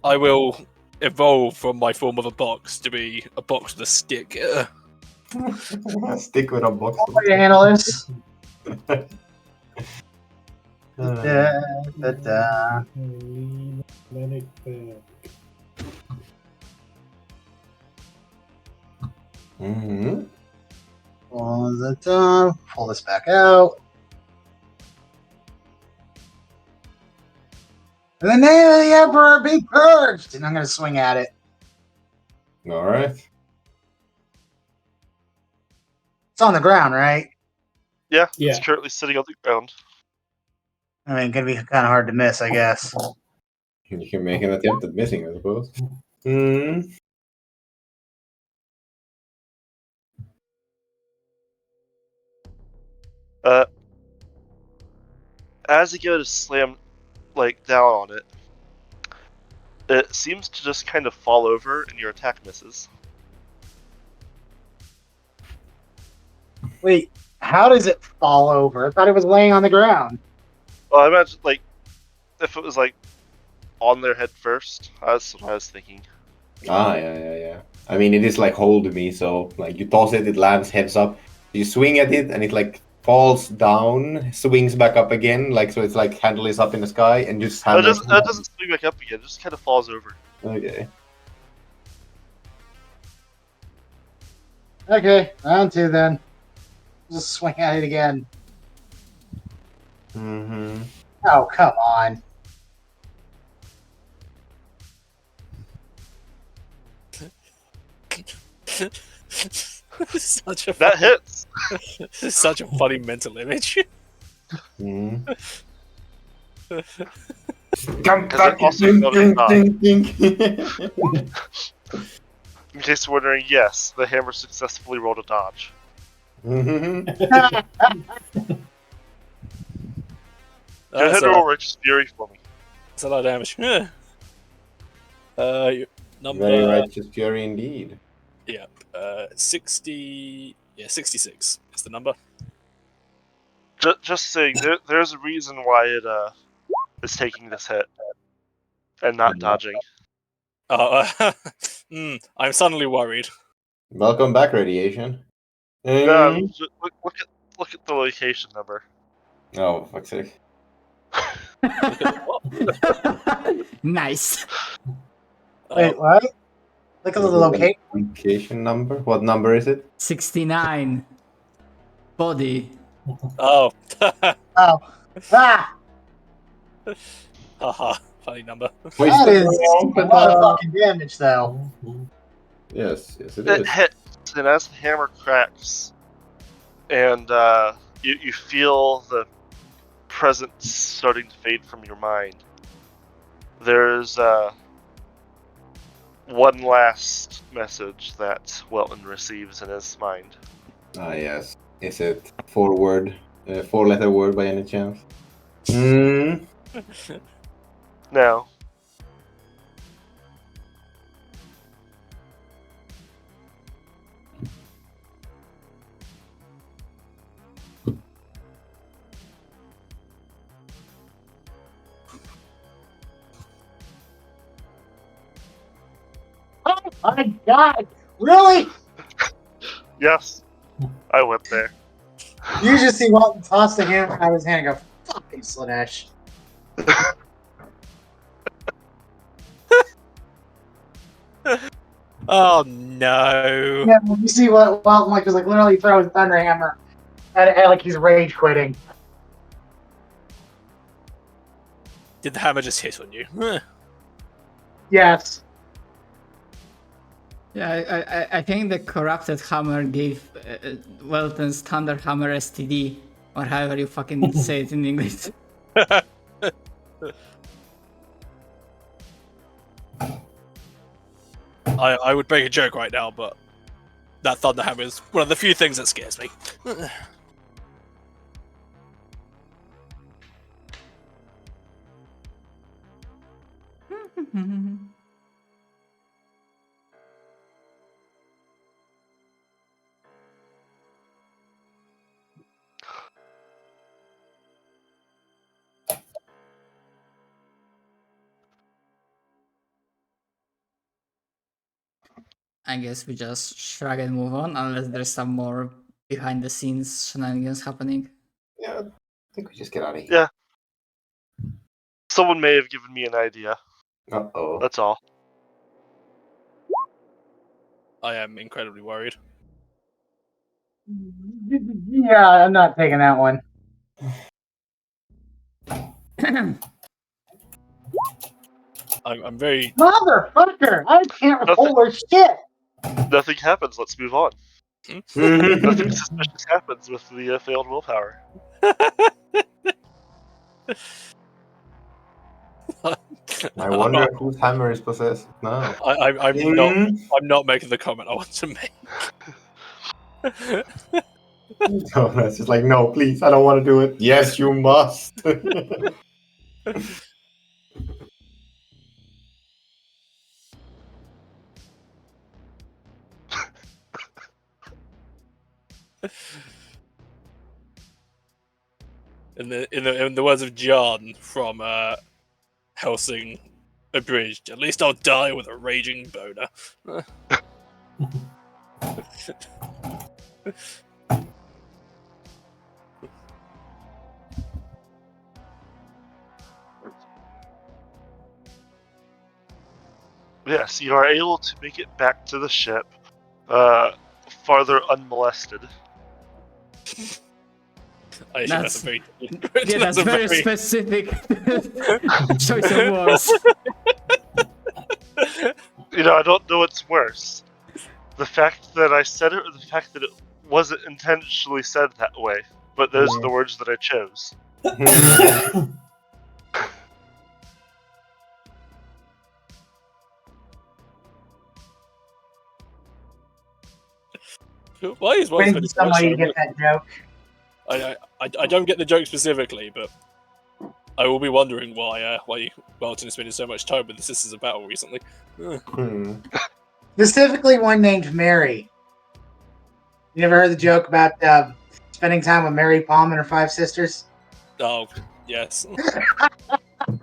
I will evolve from my form of a box to be a box with a stick. Stick with a box. How do you handle this? Mm-hmm. Pull this back out. In the name of the Emperor, be purged! And I'm going to swing at it. All right. It's on the ground, right? Yeah, Yeah. it's currently sitting on the ground. I mean, going to be kind of hard to miss, I guess. You can make an attempt at missing, I suppose. Mm. As you go to slam, down on it, it seems to just kind of fall over, and your attack misses. Wait, how does it fall over? I thought it was laying on the ground. Well, I imagine, if it was, on their head first, that's what I was thinking. Yeah. I mean, it is like hold me, so you toss it, it lands heads up. You swing at it, and it falls down, swings back up again, so it's handle is up in the sky, and just It hammers. doesn't swing back up again, it just kind of falls over. Okay. Okay, round 2 then. Just swing at it again. Mm-hmm. Oh, come on. That hits! Such a funny mental image. Mm. In case you're wondering, yes, the hammer successfully rolled a dodge. Mm-hmm. Go ahead and roll Righteous Fury for me. That's a lot of damage. Number Very righteous fury indeed. 60. Yeah, 66 is the number. Just saying, there's a reason why it is taking this hit and not dodging. I'm suddenly worried. Welcome back, radiation. Look at the location number. Oh, fuck's sake. Nice. Wait, what? Look at the location. Location number? What number is it? 69. Body. Oh. Oh. Ah! Haha. Funny number. That is a lot of fucking damage, though. Yes, it It is. hits, and as the hammer cracks, and you feel the presence starting to fade from your mind, there's one last message that Welton receives in his mind. Ah, yes. Is it four-letter word by any chance? Hmm. Now, Oh my god! Really? yes, I went there. You just see Walton toss the hammer out of his hand and go, fucking Slanesh. Oh no. Yeah, when you see what Walton just literally throw his thunder hammer at he's rage quitting. Did the hammer just hit on you? Yes. Yeah, I think the corrupted hammer gave Welton's Thunder Hammer STD, or however you fucking say it in English. I would make a joke right now, but that thunder hammer is one of the few things that scares me. I guess we just shrug and move on, unless there's some more behind the scenes shenanigans happening. Yeah, I think we just get out of here. Yeah. Someone may have given me an idea. Uh-oh. That's all. I am incredibly worried. Yeah, I'm not taking that one. I'm very. Motherfucker! I can't roll or shit! Nothing happens. Let's move on. Nothing suspicious happens with the failed willpower. I wonder whose hammer is possessed now. I'm not making the comment I want to make. No, that's just like, no, please, I don't want to do it. Yes, you must. In the words of John from Helsing Abridged, at least I'll die with a raging boner. Yes, you are able to make it back to the ship, farther unmolested. I assume that's a very Yeah, that's very specific choice of words. You know, I don't know what's worse. The fact that I said it or the fact that it wasn't intentionally said that way. But those are the words that I chose. Why is one Brings somebody to get that joke. I don't get the joke specifically, but I will be wondering why Welton is spending so much time with the Sisters of Battle recently. Specifically one named Mary. You never heard the joke about spending time with Mary Palm and her 5 sisters? Oh, yes.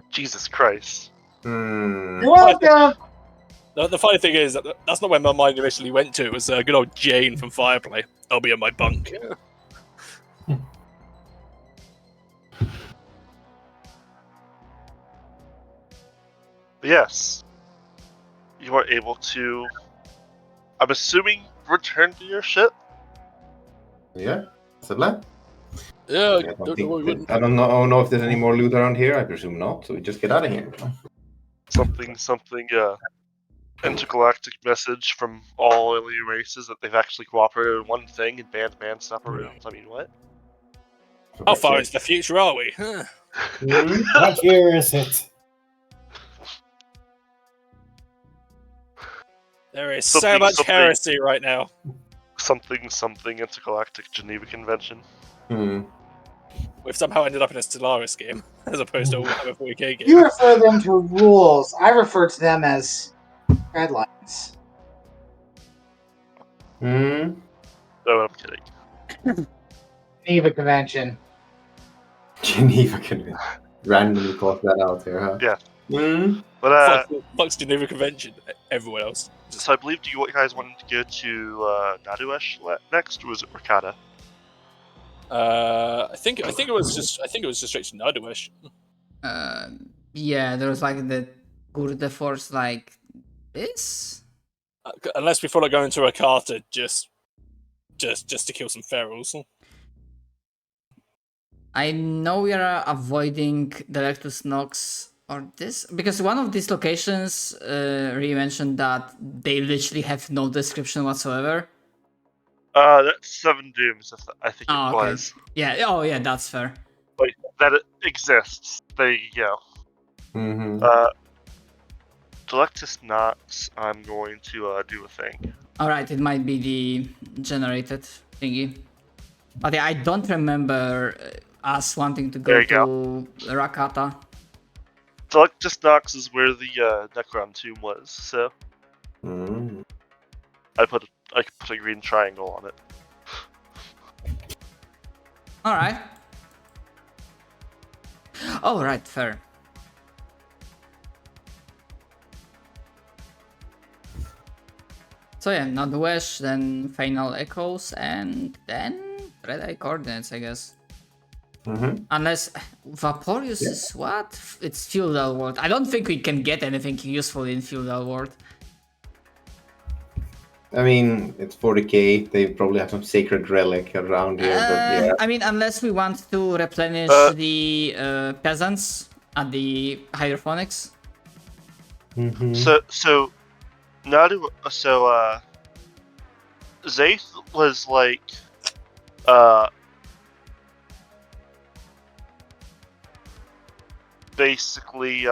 Jesus Christ. You're welcome! The funny thing is, that's not where my mind initially went to. It was good old Jane from Fireplay. I'll be in my bunk. Yes. You are able to, I'm assuming, return to your ship? Yeah, that's the plan. Yeah, I don't know if there's any more loot around here. I presume not. So we just get out of here. Something, intergalactic message from all alien races that they've actually cooperated in one thing and banned man-stop around. I mean, what? How far into the future are we? Huh. What year is it? There is so much heresy right now. Something intergalactic Geneva Convention. We've somehow ended up in a Stellaris game, as opposed to a Warhammer 40k game. You refer them to rules. I refer to them as guidelines. No, I'm kidding. Geneva Convention. Geneva Convention. Randomly caught that out there, huh? Yeah. But Fuck's Geneva Convention. Everyone else. So I believe you guys wanted to go to Naduesh next, or was it Rakata? I think it was just straight to Naduesh. Yeah, there was like the Gurde Force like this. Unless we follow going to Rakata just to kill some ferals. I know we are avoiding the Lectus Nox or this because one of these locations Ree mentioned that they literally have no description whatsoever. That's Seven Dooms, I think it Okay. was. Yeah, oh yeah, that's fair. Like, that it exists. There you go. Delectus Nox, I'm going to do a thing. Alright, it might be the generated thingy. But yeah, I don't remember us wanting to go to Rakata. Delectus Nox is where the Necron tomb was, so I could put a green triangle on it. Alright. Oh, right, fair. So yeah, Nodwesh, then Final Echoes, and then Red Eye Coordinates, I guess. Mm-hmm. Unless Vaporeous is what? It's Feudal World. I don't think we can get anything useful in Feudal World. I mean, it's 40k. They probably have some sacred relic around here, but yeah. I mean, unless we want to replenish the peasants at the hydroponics. Mm-hmm. So Zaith was like basically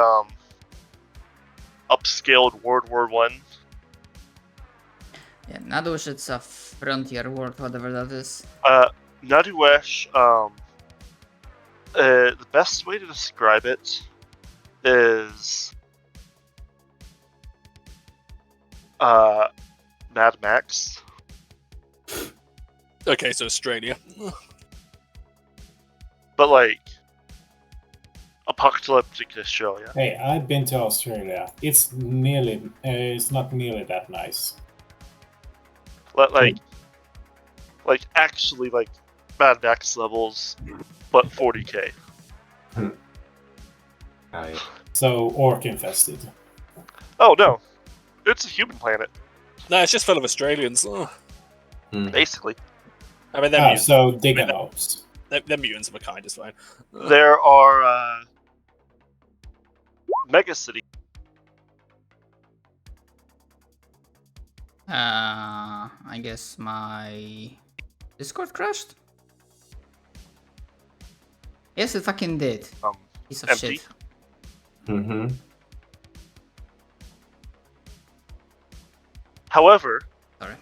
upscaled World War One. Yeah, Nodwesh, it's a frontier world, whatever that is. Nodwesh, the best way to describe it is Mad Max. Okay, so Australia. But like apocalyptic Australia. Hey, I've been to Australia. It's not nearly that nice. Like actually like Mad Max levels, but 40k. So orc infested. Oh no, it's a human planet No, it's just full of Australians. Oh. basically. I mean, they're Ah, mutants. so Digamopes. They're mutants of a kind, it's fine. There are mega city. I guess my Discord crashed? Yes, it fucking did. Piece of Empty. shit. Mm-hmm. However, Sorry.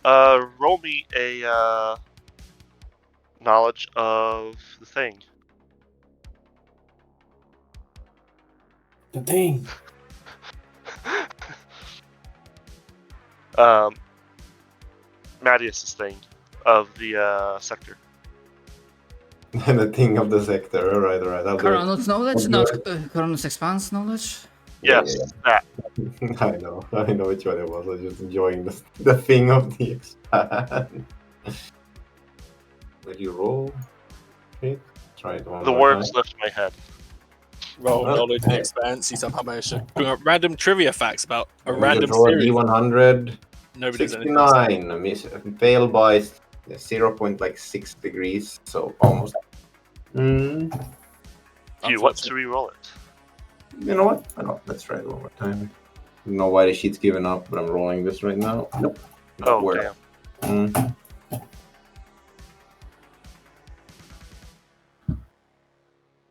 roll me a knowledge of the thing. The thing. Madius's thing of the sector. The thing of the sector. All right. I'll do it. Coronos knowledge? No, Coronos expands knowledge? Yes, that. I know which one it was. I was just enjoying the thing of the expand. Will you roll? Okay, try it one The more words time. left my head. Roll Oh, knowledge, okay. expanse, see some information. Bring up random trivia facts about a You random draw a series. D100. Nobody does anything. else. 69. Fail by 0.6 degrees, so almost. Do you want to re-roll it? You know what? I know. Let's try it one more time. I don't know why the sheet's given up, but I'm rolling this right now. Nope. Oh, Where? damn.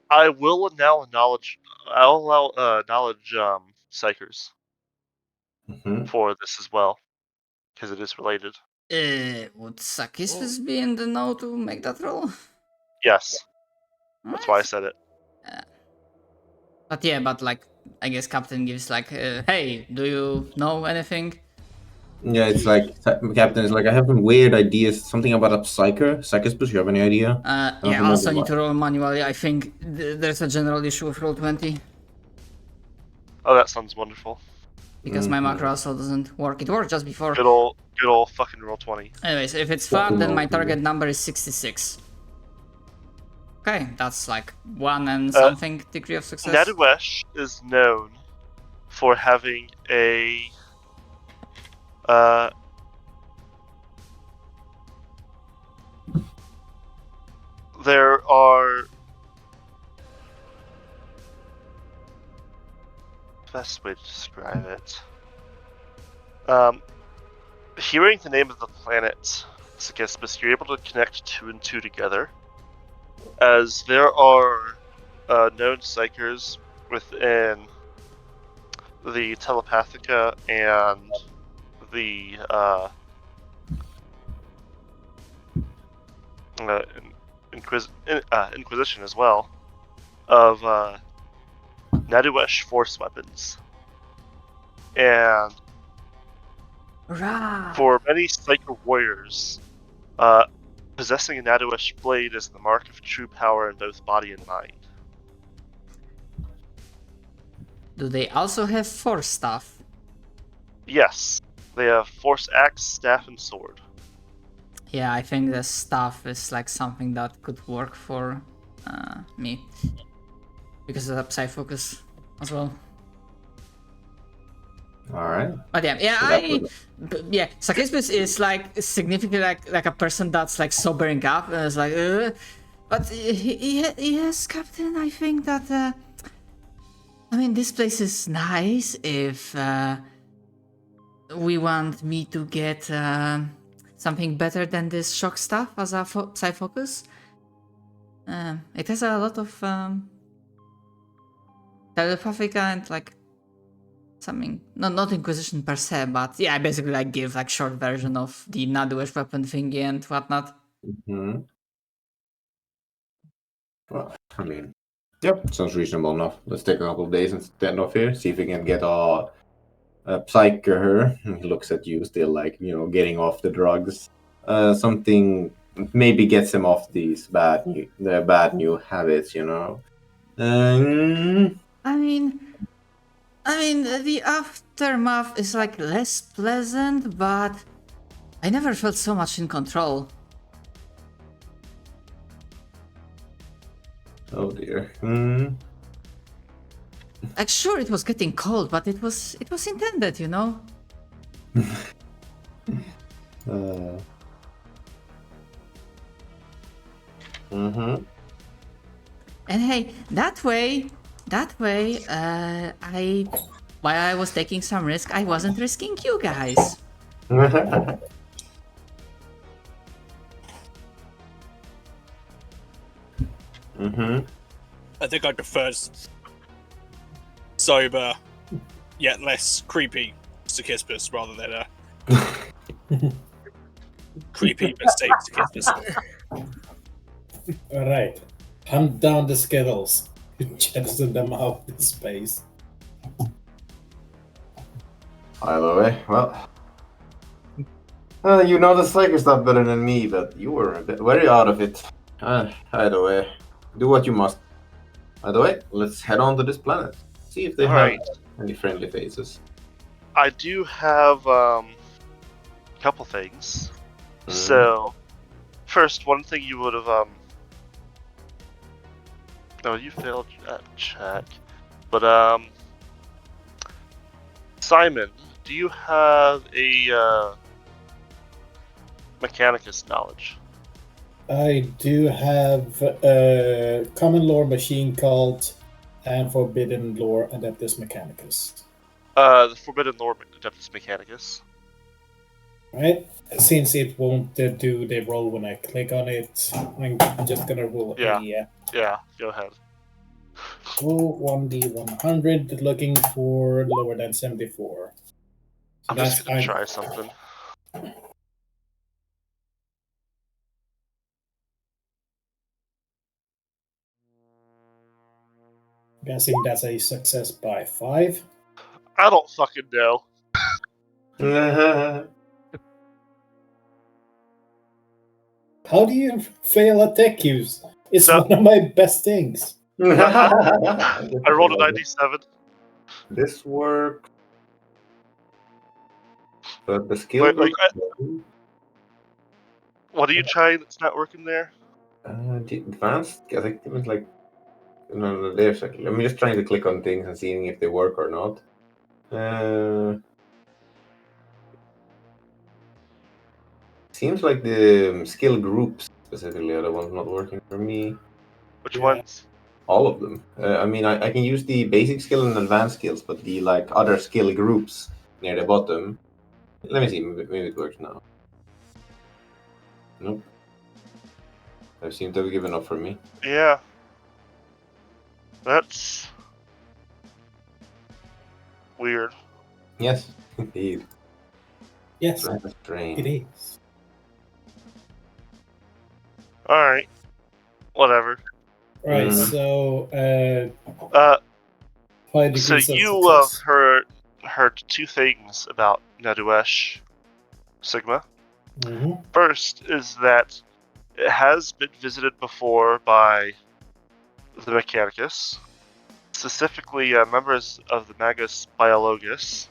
I will now knowledge. I'll allow knowledge psychers Mhm. for this as well, because it is related. Would Sakis be in the know to make that roll? Yes, that's why I said it. But yeah, like, I guess Captain gives like, hey, do you know anything? Yeah, it's like Captain is like, I have some weird ideas. Something about a psyker. Psychispus, you have any idea? Yeah, I remember also need what. to roll manually. I think there's a general issue with roll 20 Oh, that sounds wonderful. because my macro also doesn't work. It worked just before. Good old fucking roll 20. Anyways, if it's flat, then my target number is 66. Okay, that's like 1 and something degree of success. Nodwesh is known for having a there are best way to describe it. Hearing the name of the planet, Sakismus, you're able to connect 2 and 2 together, as there are known psychers within the Telepathica and the Inquisition as well, of Nodwesh force weapons. And for many Psyker warriors, possessing a Nodwesh blade is the mark of true power in both body and mind. Do they also have force stuff? Yes. They have Force Axe, Staff, and Sword. Yeah, I think the staff is like something that could work for me. Because of the Psy focus as well. Alright. But yeah, So that was- yeah, Sakismus is like significantly like a person that's like sobering up, and it's like, but yes, Captain, I think that, I mean, this place is nice if we want me to get something better than this shock stuff as a Psy focus. It has a lot of telepathic and like something, not Inquisition per se, but yeah, I basically like give like short version of the Naduish weapon thingy and whatnot. Mhm. Well, I mean, yep, sounds reasonable enough. Let's take a couple of days and stand off here, see if we can get a psycher. He looks at you, still like, getting off the drugs. Something maybe gets him off these bad new habits, I mean, the aftermath is like less pleasant, but I never felt so much in control. Oh dear. Like, sure, it was getting cold, but it was intended, And hey, that way, while I was taking some risk, I wasn't risking you guys. I think I prefer sober, yet less creepy Sakismus rather than creepy but safe Sakismus. Alright. Hunt down the Skittles. Jettison them out in space. Either way, well. You know the psychic stuff better than me, but you were a bit very out of it. Either way, do what you must. Either way, let's head on to this planet. See if they have any friendly faces. I do have a couple things. So, first, one thing you would have no, you failed that check. But Simon, do you have a Mechanicus knowledge? I do have a Common Lore Machine Cult and Forbidden Lore Adeptus Mechanicus. The Forbidden Lore Adeptus Mechanicus. Right? Since it won't do the roll when I click on it, I'm just gonna roll Yeah, go ahead. Roll 1d100, looking for lower than 74. I'm just gonna try something. Guessing that's a success by 5. I don't fucking know. How do you fail a tech use? It's one of my best things. I rolled a 97. This works. But the skill. What are you trying that's not working there? The advanced, I think it was like. No, there's like. I'm just trying to click on things and seeing if they work or not. Seems like the skill groups specifically are the ones not working for me. Which ones? All of them. I mean, I can use the basic skill and advanced skills, but the other skill groups near the bottom. Let me see. Maybe it works now. Nope. I seem to have given up for me. Yeah. That's weird. Yes, indeed. Yes, strange. it is. Alright. Whatever. Right, so so you heard two things about Naduesh Sigma. First is that it has been visited before by the Mechanicus, specifically members of the Magus Biologus.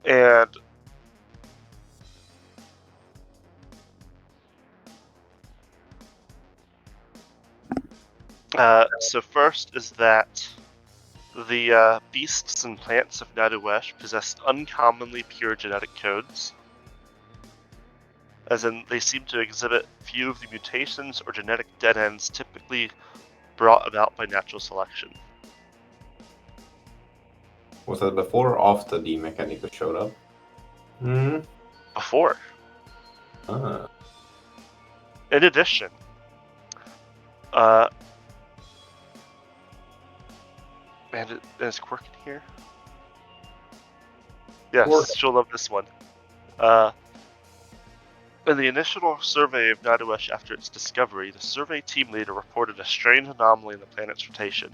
And so first is that the beasts and plants of Naduesh possessed uncommonly pure genetic codes, as in they seem to exhibit few of the mutations or genetic dead ends typically brought about by natural selection. Was that before or after the Mechanicus showed up? Hmm. Before. Ah. In addition, man, is Quirk in here? Yes, Quirk. she'll love this one. In the initial survey of Naduesh after its discovery, the survey team leader reported a strange anomaly in the planet's rotation.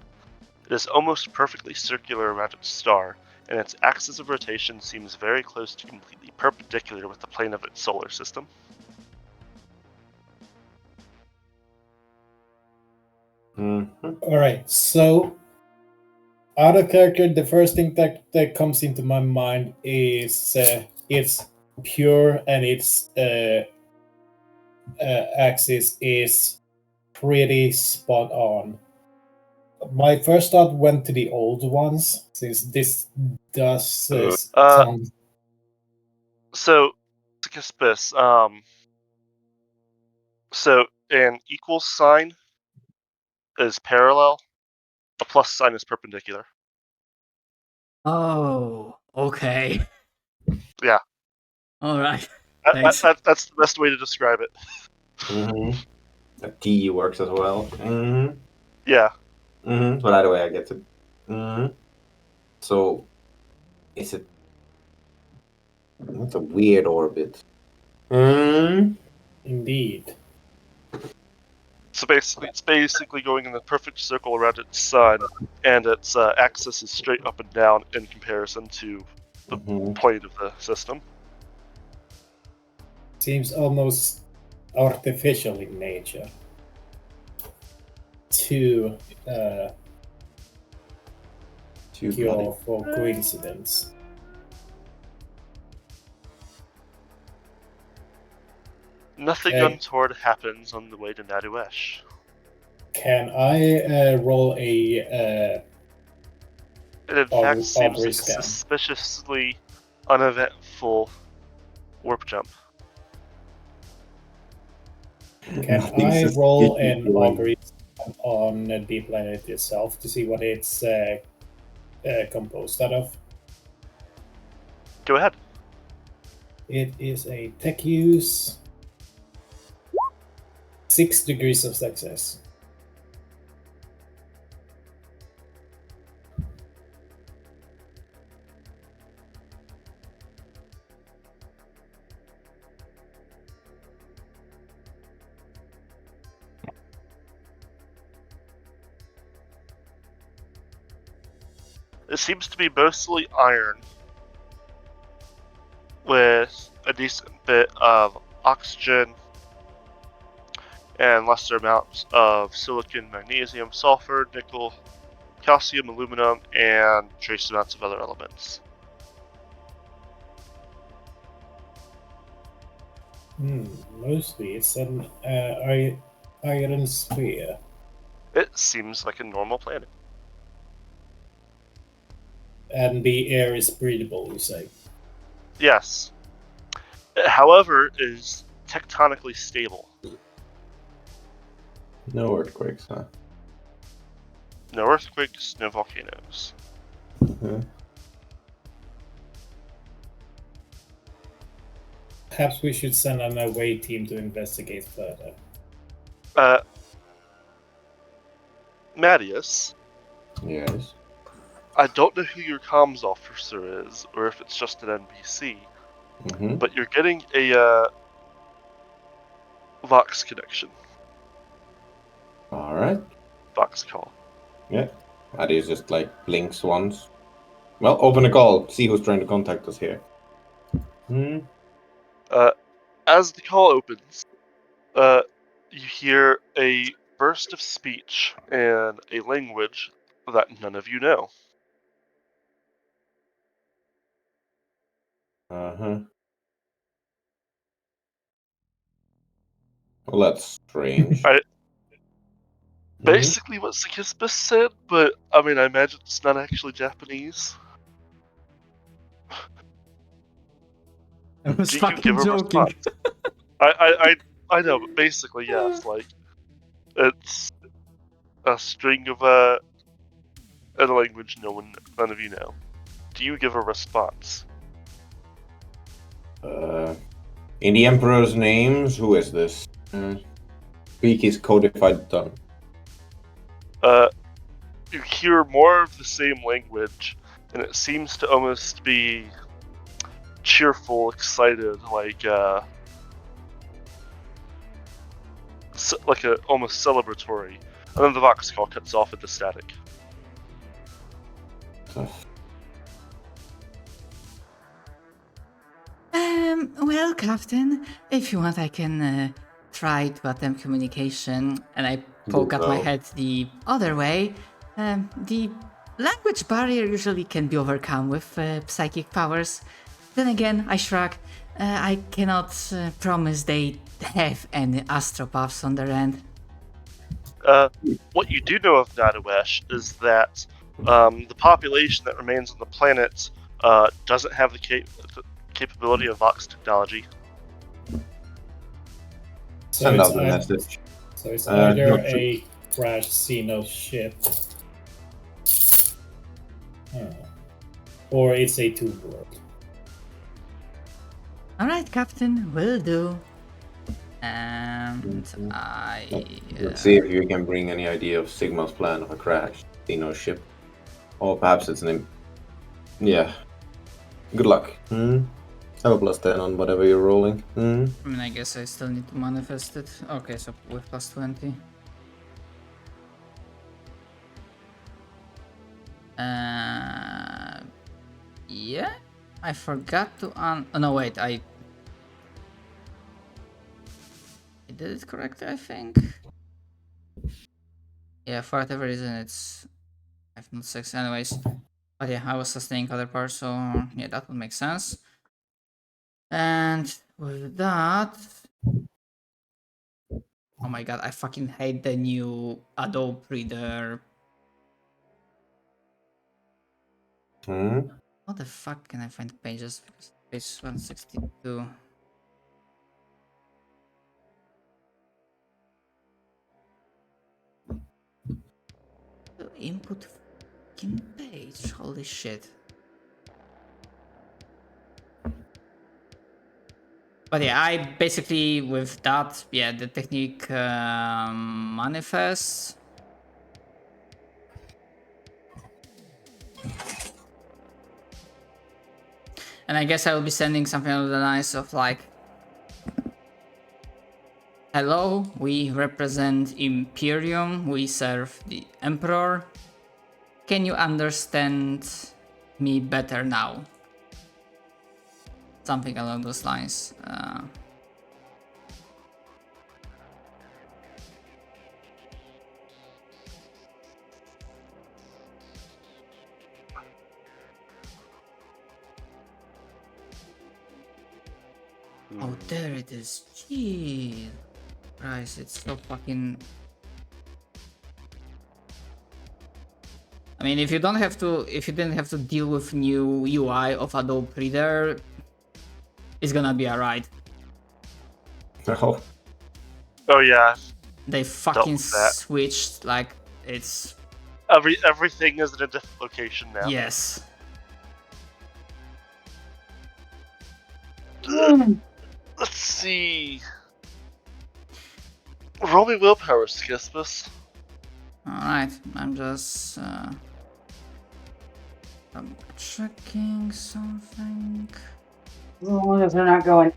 It is almost perfectly circular around its star, and its axis of rotation seems very close to completely perpendicular with the plane of its solar system. Mm-hmm. Alright, so out of character, the first thing that comes into my mind is it's pure and its axis is pretty spot on. My first thought went to the old ones, since this does sound. So, Caspus, so an equal sign is parallel, a plus sign is perpendicular. Oh, okay. Yeah. All right. That's Thanks. the best way to describe it. Mm-hmm. The T works as well. Mm-hmm. Yeah. Mm-hmm. But either way, I get it. Mm-hmm. So, is it? That's a weird orbit. Mm-hmm. Indeed. So basically, it's basically going in the perfect circle around its sun, and its axis is straight up and down in comparison to the plane of the system. Seems almost artificial in nature. Too pure for coincidence. Nothing untoward happens on the way to Naduesh. Can I roll a? It in fact seems like a scan. suspiciously uneventful warp jump. Can I roll an augury on the planet itself to see what it's composed out of? Go ahead. It is a tech use. 6 degrees of success. It seems to be mostly iron, with a decent bit of oxygen and lesser amounts of silicon, magnesium, sulfur, nickel, calcium, aluminum, and trace amounts of other elements. Mostly it's an iron sphere. It seems like a normal planet. And the air is breathable, you say? Yes. However, it is tectonically stable. No earthquakes, huh? No earthquakes, no volcanoes. Mm-hmm. Perhaps we should send an away team to investigate further. Mattias, Yes. I don't know who your comms officer is, or if it's just an NPC, Mm-hmm. but you're getting a Vox connection. Alright. Vox call. Yeah. Adius just like blinks once. Well, open the call. See who's trying to contact us here. As the call opens, you hear a burst of speech in a language that none of you know. Uh-huh. Well, that's strange. I- Mhm. Basically what Sakisbus said, but I mean, I imagine it's not actually Japanese. I was Do you fucking give a joking. response? I know, but basically, yes. Like, it's a string of a language none of you know. Do you give a response? In the Emperor's names, who is this? Speak is codified tongue. You hear more of the same language, and it seems to almost be cheerful, excited, like a almost celebratory. And then the vox call cuts off at the static. Well, Captain, if you want, I can try to attempt communication. And I poke at my No. head the other way. The language barrier usually can be overcome with psychic powers. Then again, I shrug. I cannot promise they have any astropaths on their end. What you do know of Nadawesh is that the population that remains on the planet doesn't have the capability of Vox technology. Send out the message. So it's either not a crash Xeno ship, or it's a two-world. Alright, Captain, will do. And Let's see if you can bring any idea of Sigma's plan of a crash Xeno ship. Or perhaps it's an... Yeah. Good luck. Have a +10 on whatever you're rolling. I mean, I guess I still need to manifest it. Okay, so with +20. Yeah, I forgot to oh, no, wait, I did it correctly, I think. Yeah, for whatever reason, it's 5, not 6, anyways. But yeah, I was sustaining other parts, so yeah, that would make sense. And with that, oh my god, I fucking hate the new Adobe Reader. How the fuck can I find pages? Because page 162. The input fucking page, holy shit. But yeah, I basically, with that, yeah, the technique manifests. And I guess I will be sending something along the lines of like, hello, we represent Imperium, we serve the Emperor. Can you understand me better now? Something along those lines. Oh, there it is. Jeez. Christ, it's so fucking... I mean, if you didn't have to deal with new UI of Adobe Reader, it's gonna be alright. Oh. Oh yeah. They fucking with that. switched, like, it's... Everything is in a different location now. Yes. Let's see. Roll me willpower, Skispus. Alright, I'm just... I'm checking something. As long as they're not going,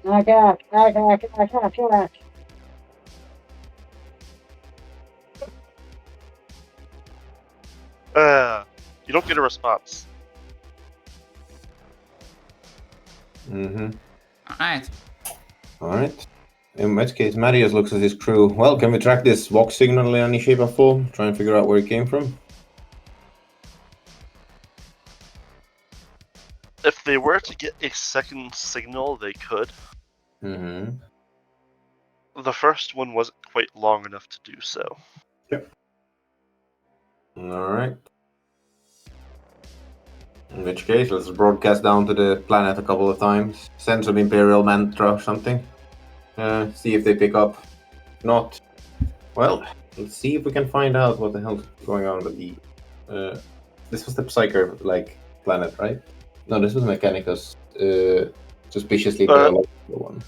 You don't get a response. Alright. Alright. In which case, Marius looks at his crew. Well, can we track this Vox signal in any shape or form? Try and figure out where it came from? if they were to get a second signal, they could. Mm-hmm. The first one wasn't quite long enough to do so. Alright. In which case, let's broadcast down to the planet a couple of times. Send some Imperial mantra or something. See if they pick up. If not, well, let's see if we can find out what the hell's going on with the... this was the Psyker, like, planet, right? No, this was Mechanicus. Suspiciously biological one.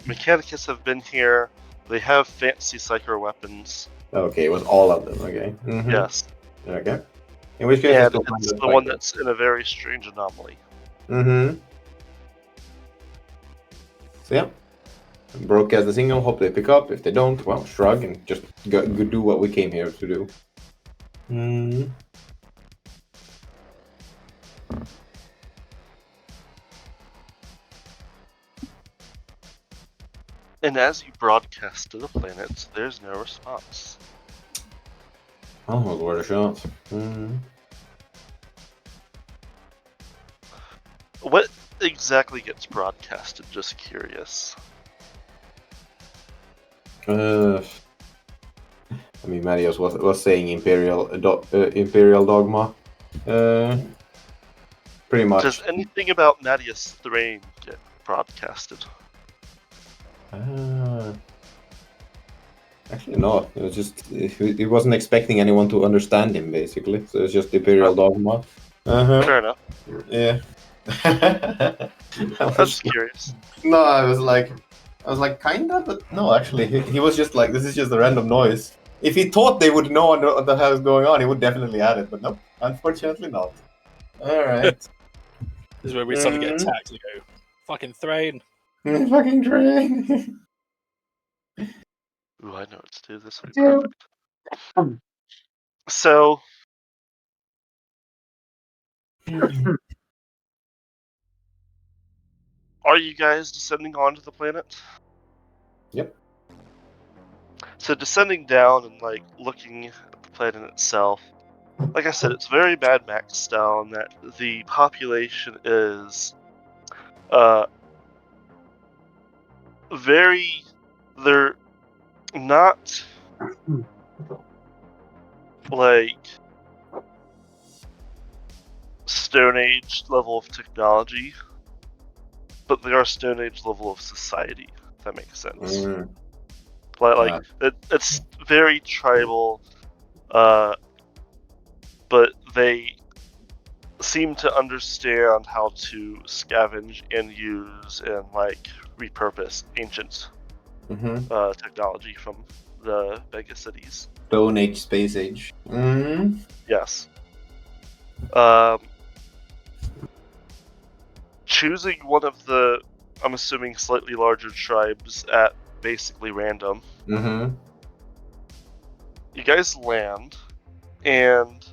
Mechanicus have been here. They have fancy Psyker weapons. Okay, it was all of them, okay. Mm-hmm. Yes. Okay. In which case, And let's go it's find the one that's in a very strange anomaly. Mm-hmm. So yeah, broadcast the signal, hope they pick up. If they don't, well, shrug and just go do what we came here to do. Hmm. And as you broadcast to the planet, there's no response. Almost worth a shot. Mm-hmm. What exactly gets broadcasted? Just curious. I mean, Marius was saying Imperial Dogma. Pretty much. Does anything about Nadia's Thrain get broadcasted? Actually, not. It was just he wasn't expecting anyone to understand him, basically. So it's just Imperial Dogma. Fair enough. Yeah. I was just curious. No, I was like, kinda, but no, actually, he was just like, this is just a random noise. If he thought they would know what the hell is going on, he would definitely add it, but no, unfortunately not. Alright. This is where we suddenly get attacked and go, fucking Thrain. Fucking train. Ooh, I know what to do. This would be perfect. So, are you guys descending onto the planet? Yep. So descending down and like looking at the planet itself, like I said, it's very Mad Max style in that the population is they're not like Stone Age level of technology, but they are Stone Age level of society, if that makes sense. Like it's very tribal, but they seem to understand how to scavenge and use and like repurpose ancient technology from the mega cities. Stone Age, Space Age. Yes. Choosing one of the, I'm assuming, slightly larger tribes at basically random. You guys land, and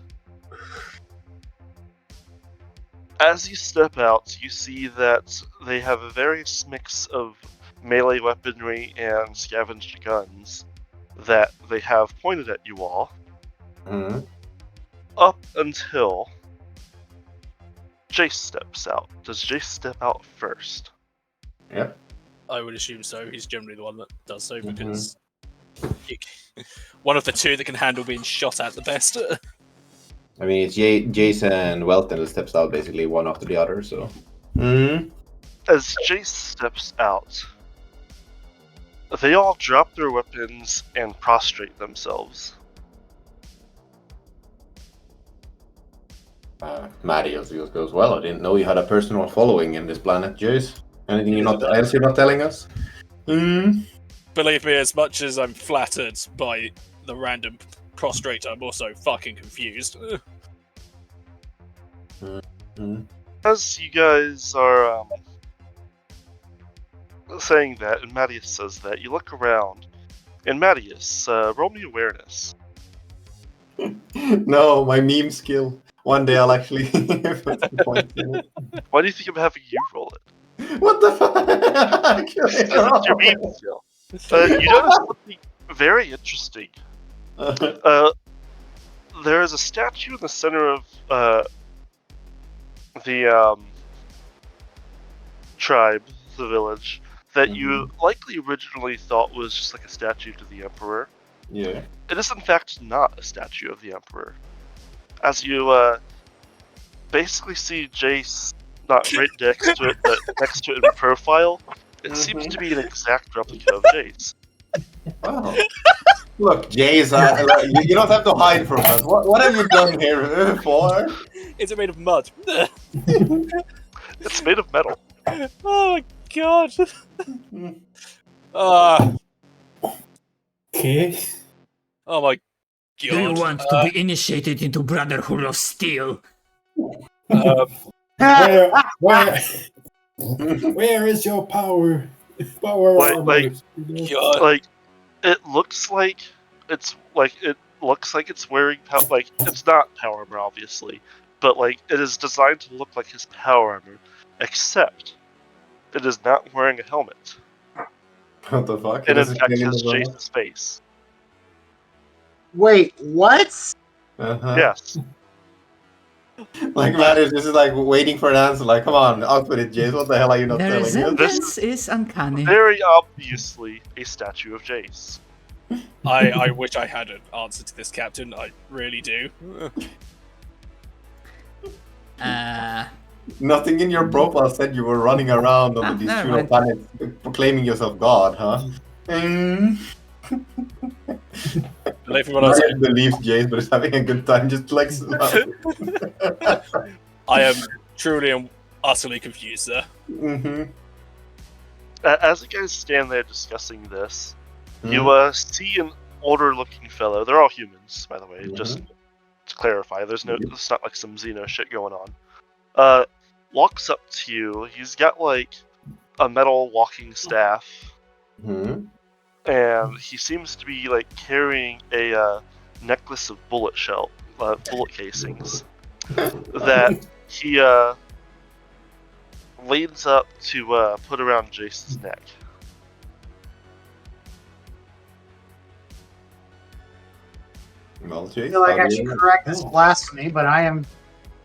as you step out, you see that they have a various mix of melee weaponry and scavenged guns that they have pointed at you all. Up until Jace steps out. Does Jace step out first? Yep. I would assume so. He's generally the one that does so because one of the two that can handle being shot at the best. I mean, it's Jason and Welton that steps out basically one after the other, so. As Jace steps out, they all drop their weapons and prostrate themselves. Marius goes, well, I didn't know you had a personal following in this planet, Jace. Anything else you're not telling us? Believe me, as much as I'm flattered by the random prostrate, I'm also fucking confused. As you guys are saying that, and Mattias says that, you look around, and Mattias, roll me awareness. No, my meme skill. One day I'll actually put some points in it. Why do you think I'm having you roll it? What the fuck? Because it's your meme skill. You notice something very interesting. There is a statue in the center of the tribe, the village, that you likely originally thought was just like a statue to the Emperor. Yeah. It is in fact not a statue of the Emperor. As you basically see Jace, not right next to it, but next to it in profile, it seems to be an exact replica of Jace. Wow. Look, Jace, you don't have to hide from us. What have you done here for? Is it made of mud? It's made of metal. Oh my god. Okay. Oh my god. Do you want to be initiated into Brotherhood of Steel? Where is your power? Power armor. God. Like, it looks like it's wearing it's not power armor, obviously, but like it is designed to look like his power armor, except it is not wearing a helmet. What the fuck? And in fact, has Jace's face. Wait, what? Uh-huh. Yes. Like, man, is like waiting for an answer. Like, come on, output it, Jace. What the hell are you not The telling us? resemblance is uncanny. Very obviously a statue of Jace. I wish I had an answer to this, Captain. I really do. Nothing in your profile said you were running around on these never pseudo planets proclaiming yourself God, huh? Late for what I was Ryan believes Jace, but is having a good time. Just like, I am truly and utterly confused, sir. As you guys stand there discussing this, you see an older-looking fellow. They're all humans, by the way. Just to clarify, it's not like some Xeno shit going on. Walks up to you. He's got like a metal walking staff, and he seems to be like carrying a necklace of bullet casings that he leans up to put around Jace's neck. Well, I Jace, feel like I should correct this blasphemy, but I am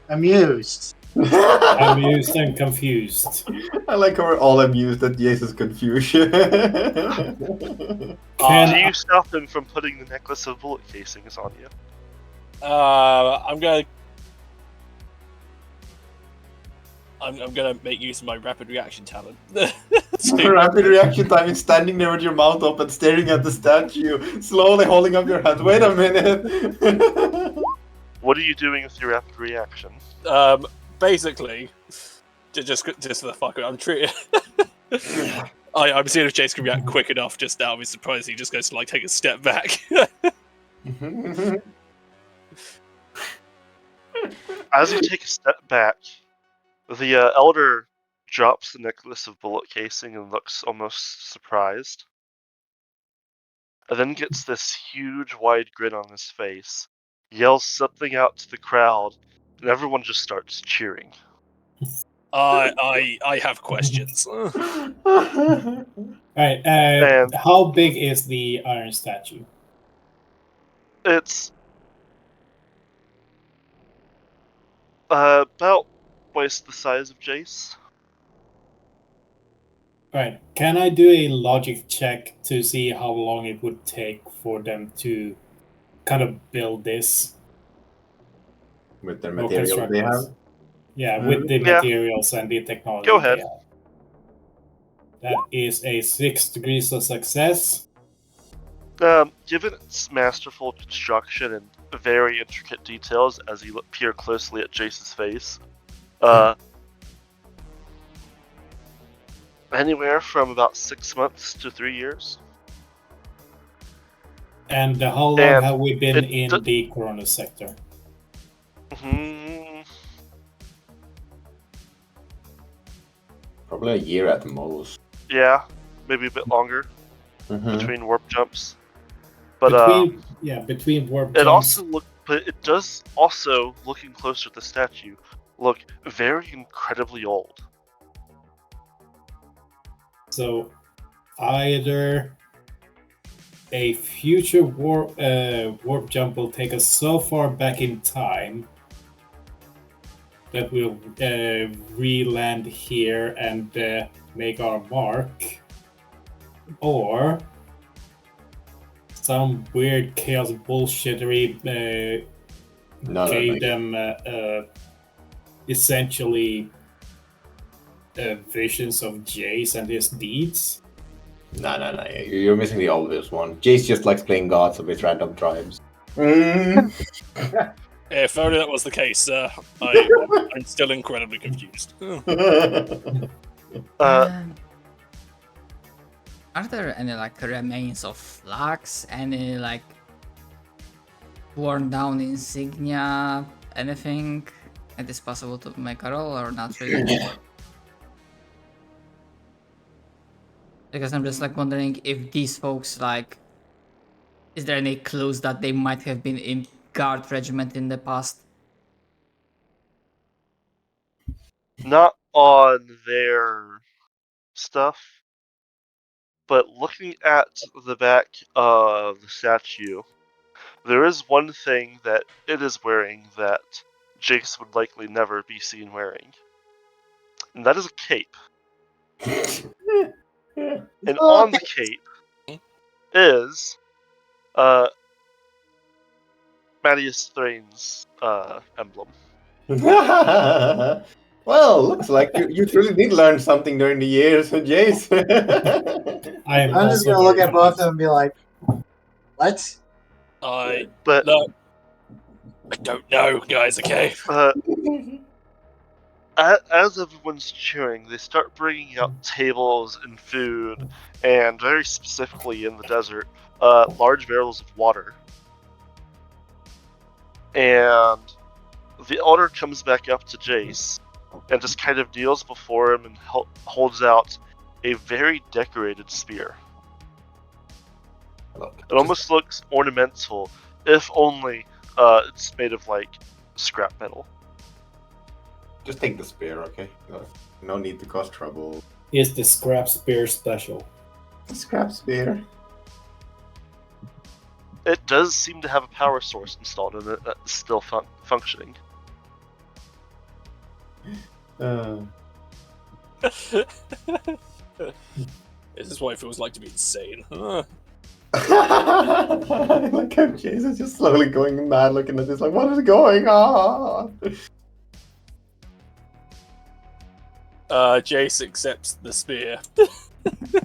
amused. Amused and confused. I like how we're all amused at Jace's confusion. Do you stop him from putting the necklace of bullet casings on you? I'm gonna make use of my rapid reaction talent. Rapid reaction time is standing there with your mouth open, staring at the statue, slowly holding up your hand. Wait a minute. What are you doing with your rapid reaction? Basically, just for the fuck of it, I'm treating. I'm seeing if Jace can react quick enough. Just now, I'll be surprised he just goes to like take a step back. As you take a step back, the elder drops the necklace of bullet casing and looks almost surprised. And then gets this huge wide grin on his face, yells something out to the crowd, and everyone just starts cheering. I have questions. Alright, how big is the iron statue? It's about twice the size of Jace. Alright, can I do a logic check to see how long it would take for them to kind of build this? With the material they have? Yeah, with the materials and the technology. Go ahead. That is a 6 degrees of success. Given its masterful construction and very intricate details as you peer closely at Jace's face, anywhere from about 6 months to 3 years. And how long have we been in the Corona sector? Probably a year at the most. Yeah, maybe a bit longer between warp jumps. But between warp jumps. jumps. It does also, looking closer at the statue, look very incredibly old. So, either a future warp jump will take us so far back in time, that will re-land here and make our mark, or some weird chaos bullshittery gave them essentially visions of Jace and his deeds. No. You're missing the obvious one. Jace just likes playing gods of his random tribes. If only that was the case, sir. I'm still incredibly confused. Are there any like remains of flags? Any like worn down insignia? Anything? It is possible to make a roll or not really? Because I'm just like wondering if these folks like, is there any clues that they might have been in guard regiment in the past? Not on their stuff, but looking at the back of the statue, there is one thing that it is wearing that Jace would likely never be seen wearing. And that is a cape. And on the cape is Mattias Thrain's emblem. Well, looks like you truly did learn something during the years, Jace. I'm just gonna look at both of them and be like, "What?" I But don't know, guys. Okay. As everyone's cheering, they start bringing out tables and food, and very specifically in the desert, large barrels of water. And the Elder comes back up to Jace and just kind of kneels before him and holds out a very decorated spear. It almost looks ornamental, if only it's made of like scrap metal. Just take the spear, okay? No need to cause trouble. Is the scrap spear special? Scrap spear. It does seem to have a power source installed in it that's still functioning. This is what it feels like to be insane. Like how Jace is just slowly going mad looking at this, like, what is going on? Jace accepts the spear.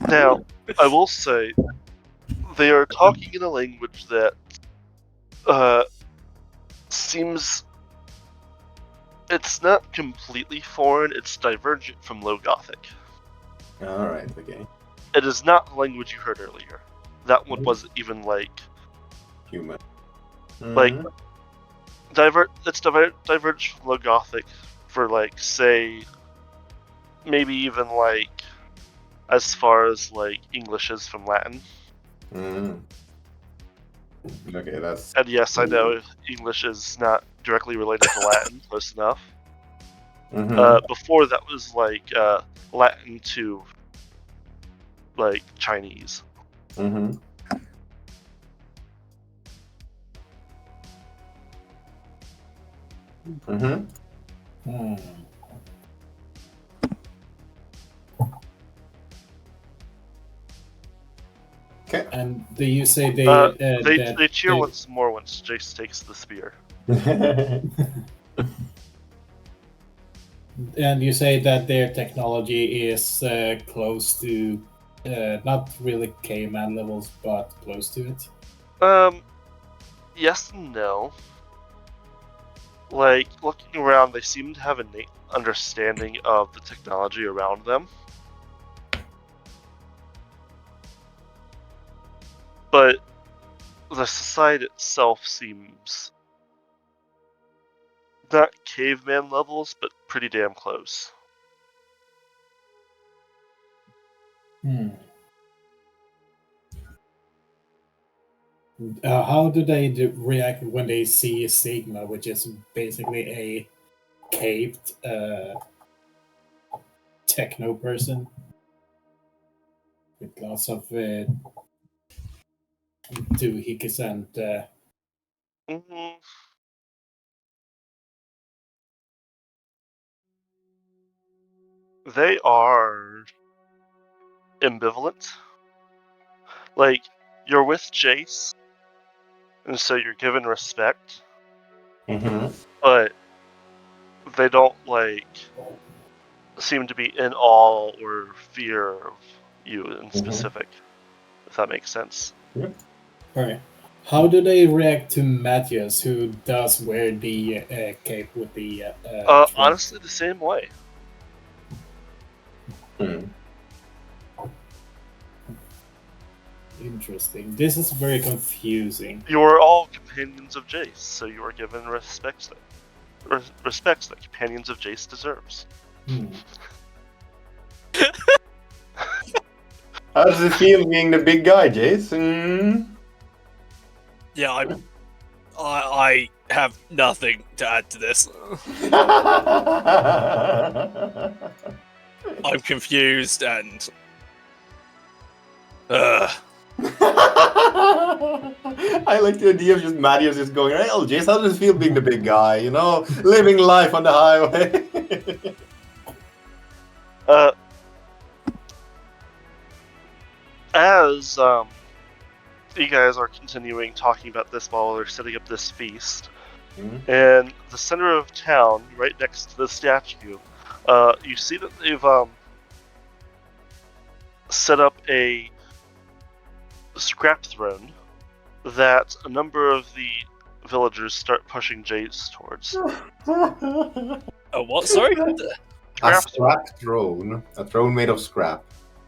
Now, I will say, they are talking in a language that seems... It's not completely foreign, it's divergent from Low Gothic. Alright, okay. It is not the language you heard earlier. That one wasn't even like... Human. Like, it's diverged from Low Gothic for, like, say, maybe even, like, as far as, like, English is from Latin. Okay, that's... And yes, I know English is not directly related to Latin, close enough. Before that was, like, Latin to, like, Chinese. Okay. And do you say they cheer once more once Jace takes the spear. And you say that their technology is close to not really caveman levels, but close to it? Yes and no. Like, looking around, they seem to have an innate understanding of the technology around them. But the society itself seems not caveman levels, but pretty damn close. How do they react when they see Sigma, which is basically a caved techno person with lots of doohickeys and They are ambivalent. Like, you're with Jace, and so you're given respect, Mm-hmm. but they don't, like, seem to be in awe or fear of you in specific, if that makes sense. Alright. How do they react to Matthias, who does wear the cape with the... Honestly, the same way. Interesting. This is very confusing. You are all companions of Jace, so you are given respects that companions of Jace deserves. How does it feel being the big guy, Jace? Yeah, I have nothing to add to this. I'm confused and. I like the idea of just Marius just going, hey, oh, Jace, how does it feel being the big guy? You know, living life on the highway. As you guys are continuing talking about this while they're setting up this feast, in the center of town, right next to the statue, you see that they've set up a scrap throne that a number of the villagers start pushing Jace towards. Oh, what? Sorry? A scrap throne. A throne made of scrap.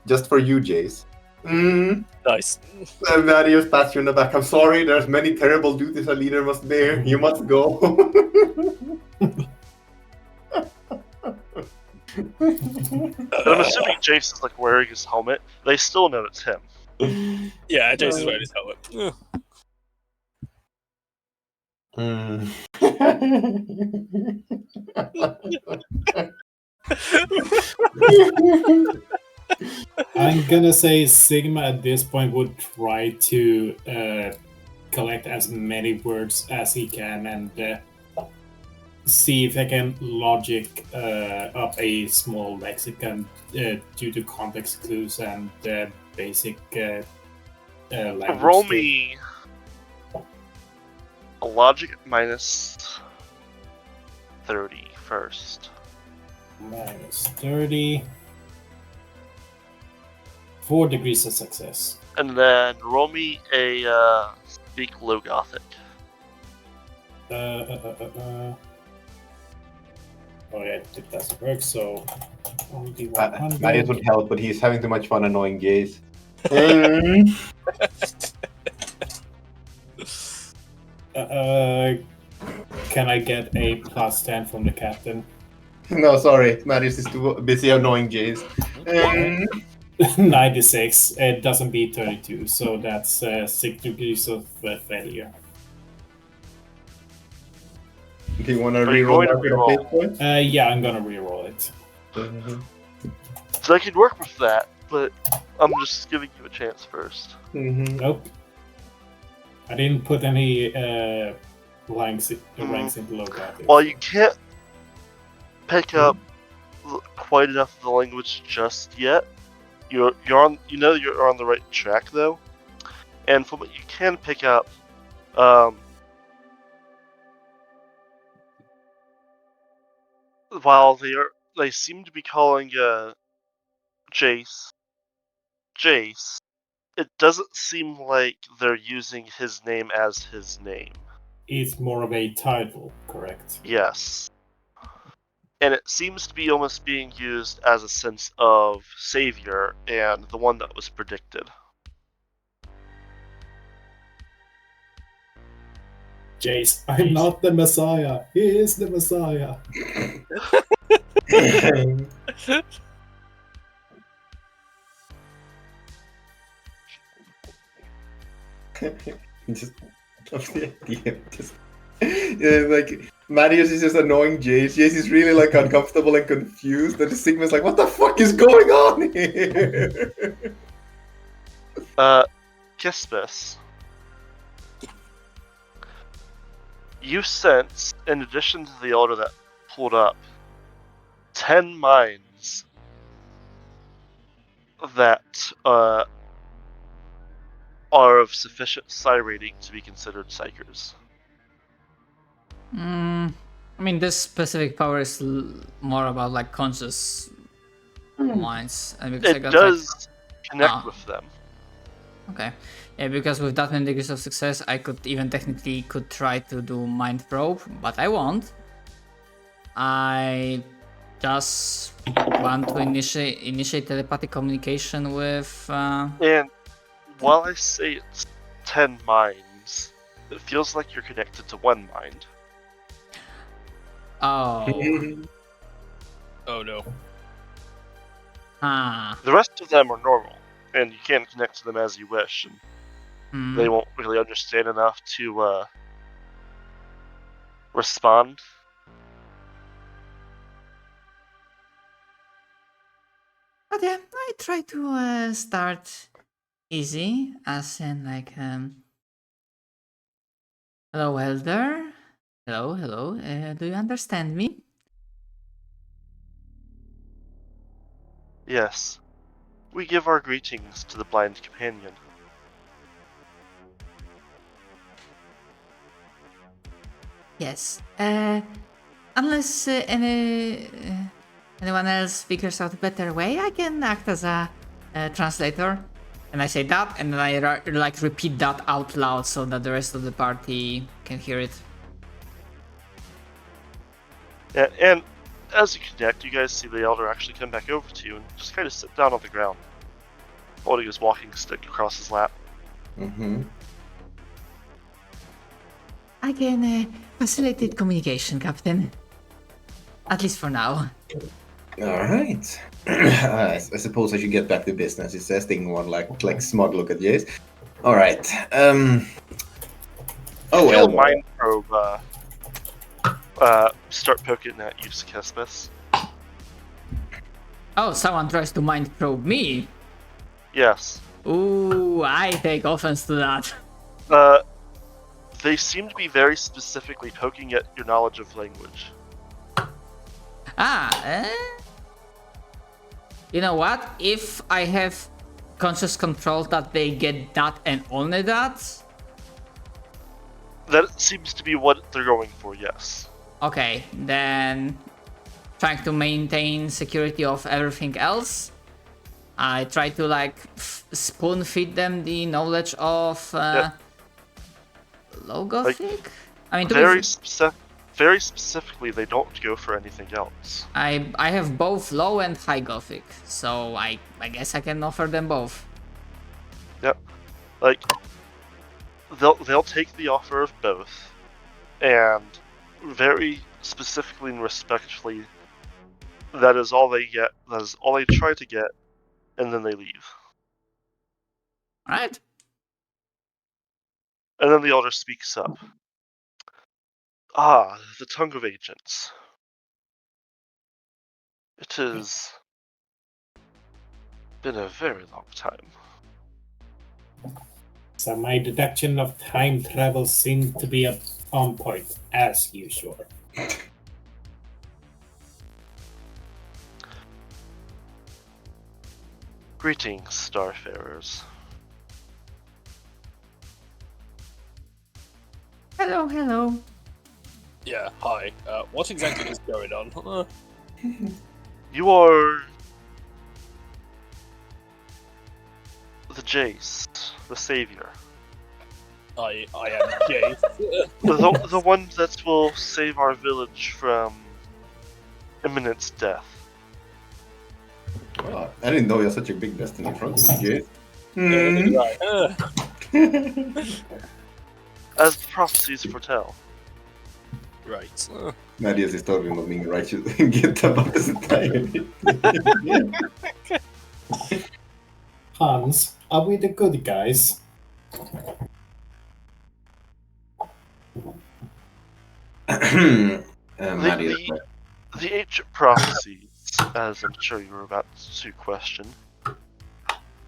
Just for you, Jace. Nice. Marius pats you in the back. I'm sorry, there's many terrible duties a leader must bear. You must go. I'm assuming Jace is like wearing his helmet. They still know it's him. Yeah, Jace is wearing his helmet. I'm gonna say Sigma at this point would try to collect as many words as he can and see if I can logic up a small lexicon due to context clues and basic language. Roll me a logic minus 30 first. Minus 30. 4 degrees of success. And then roll me a speak low Gothic. Oh yeah, it doesn't work, so only 100. Marius would help, but he's having too much fun annoying Jace. Can I get a plus 10 from the captain? No, sorry. Marius is too busy annoying Jace. 96. It doesn't beat 32, so that's 6 degrees of failure. Do you want to Are you reroll going to market of reroll? fate points? Yeah, I'm gonna reroll it. So I could work with that, but I'm just giving you a chance first. Nope. I didn't put any ranks into low Gothic. While you can't pick up quite enough of the language just yet, you're on the right track though, and from what you can pick up, while they seem to be calling Jace, it doesn't seem like they're using his name as his name. It's more of a title, correct? Yes. And it seems to be almost being used as a sense of savior and the one that was predicted. Jace, I'm not the Messiah. He is the Messiah. Just love the idea of just like Marius is just annoying Jace. Jace is really like uncomfortable and confused. And Sigma's like, what the fuck is going on here? Kispus. You sense, in addition to the order that pulled up, 10 minds that are of sufficient psi rating to be considered psychers. I mean, this specific power is more about like conscious minds, and because I It got does connect Ah. with them. okay, yeah, because with that many degrees of success, I could even technically try to do mind probe, but I won't. I just want to initiate telepathic communication with. And while I say it's 10 minds, it feels like you're connected to one mind. Oh, Oh no. The rest of them are normal, and you can connect to them as you wish, and Hmm. they won't really understand enough to respond. But yeah, I try to start easy, as in like, hello, Elder. Hello, hello. Do you understand me? Yes, we give our greetings to the blind companion. Yes. Unless anyone else figures out a better way, I can act as a translator. And I say that, and then I like repeat that out loud so that the rest of the party can hear it. And as you connect, you guys see the Elder actually come back over to you and just kind of sit down on the ground, holding his walking stick across his lap. Mm-hmm. I can facilitate communication, Captain. At least for now. All right. I suppose I should get back to business. He says, taking one like smug look at Jace. All right. Oh, Feel a Elder. mind probe start poking at you, Kespis. Oh, someone tries to mind probe me. Yes. Ooh, I take offense to that. They seem to be very specifically poking at your knowledge of language. You know what? If I have conscious control that they get that and only that, That seems to be what they're going for, yes. okay, then trying to maintain security of everything else, I try to like spoon feed them the knowledge of Low Gothic? I mean, to be very specifically, they don't go for anything else. I have both low and high Gothic, so I guess I can offer them both. Yep. Like, they'll take the offer of both, and very specifically and respectfully, that is all they get. That is all they try to get, and then they leave. Alright. And then the Elder speaks up. Ah, the tongue of agents. It has been a very long time. So my deduction of time travel seemed to be on point, as usual. Greetings, Starfarers. Hello, hello. Yeah, hi. What exactly is going on? You are the Jace, the Savior. I am Jace. The one that will save our village from imminent death. Oh, I didn't know you had such a big destiny in front of you, Jace. As the prophecies foretell. Right. Marius is talking about being righteous. Get about this entirely. Hans, are we the good guys? Marius. The ancient prophecies, as I'm sure you were about to question,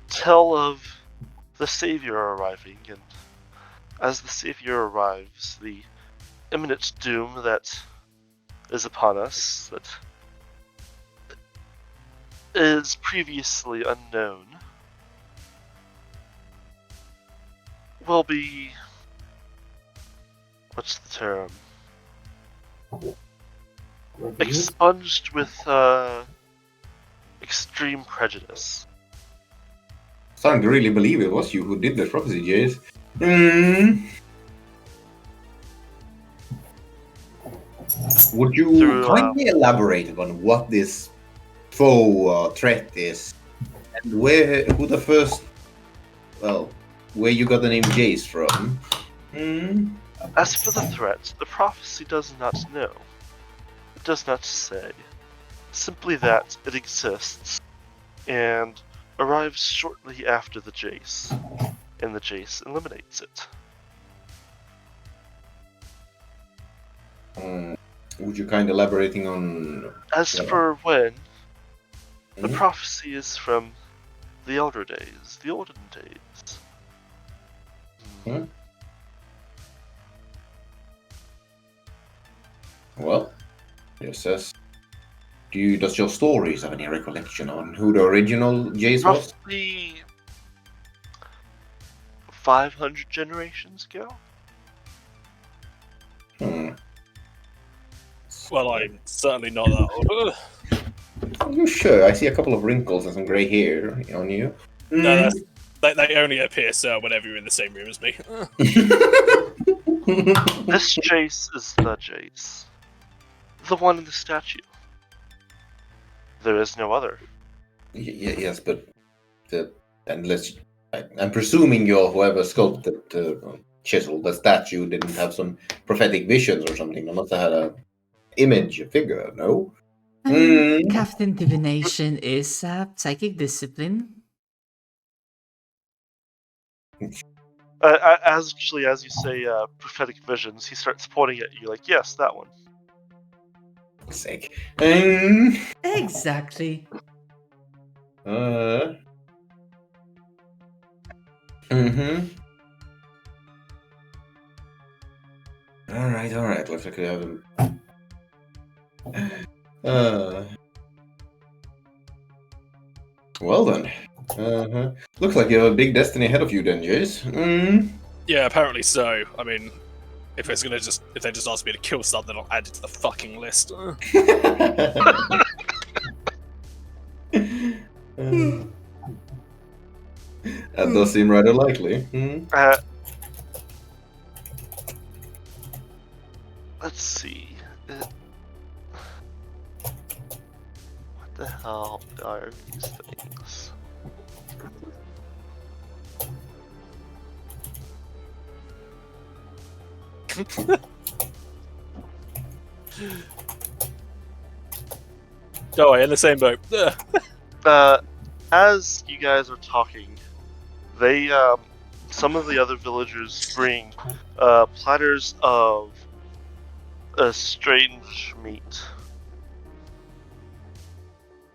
tell of the Savior arriving, and as the Savior arrives, the imminent doom that is upon us, that is previously unknown will be, what's the term? Revealed? Expunged with extreme prejudice. Starting to really believe it was you who did the prophecy, Jace. Mm. Would you Through, kindly elaborate on what this foe threat is, and who the first, well, where you got the name Jace from? Mm. As for the threat, the prophecy does not know. It does not say. Simply that it exists, and arrives shortly after the Jace, and the Jace eliminates it. Would you kind elaborating on? As Yeah. for when, the Mhm. prophecy is from the elder days, the olden days. Hmm? Well, it says, does your stories have any recollection on who the original Jace was? Roughly 500 generations ago? Hmm. Well, I'm certainly not that old. Are you sure? I see a couple of wrinkles and some grey hair on you. No, they only appear so whenever you're in the same room as me. This Jace is the Jace. The one in the statue. There is no other. Yes, but unless I'm presuming whoever sculpted chiseled the statue didn't have some prophetic visions or something. They must have had a image, a figure. No. I mean, Mm. Captain Divination is a psychic discipline. As you say, prophetic visions, he starts pointing at you like, yes, that one. Sake. Exactly. Mm-hmm. All right. Looks like we have him. Well then. Looks like you have a big destiny ahead of you then, Jace. Yeah, apparently so. I mean, if they just ask me to kill stuff, then I'll add it to the fucking list. That does seem rather likely. Let's see. What the hell are these things? Oh, in the same boat. As you guys are talking, they, some of the other villagers bring platters of a strange meat.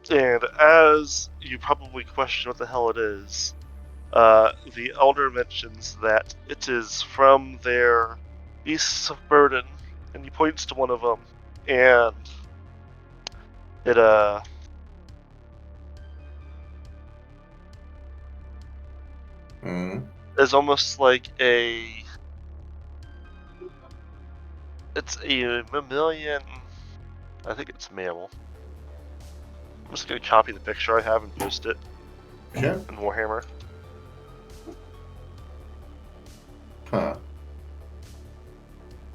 And as you probably question what the hell it is, the elder mentions that it is from their beasts of burden, and he points to one of them, and it, is almost like it's a mammalian, I think it's mammal. I'm just gonna copy the picture I have and post it Yeah. in Warhammer. Huh.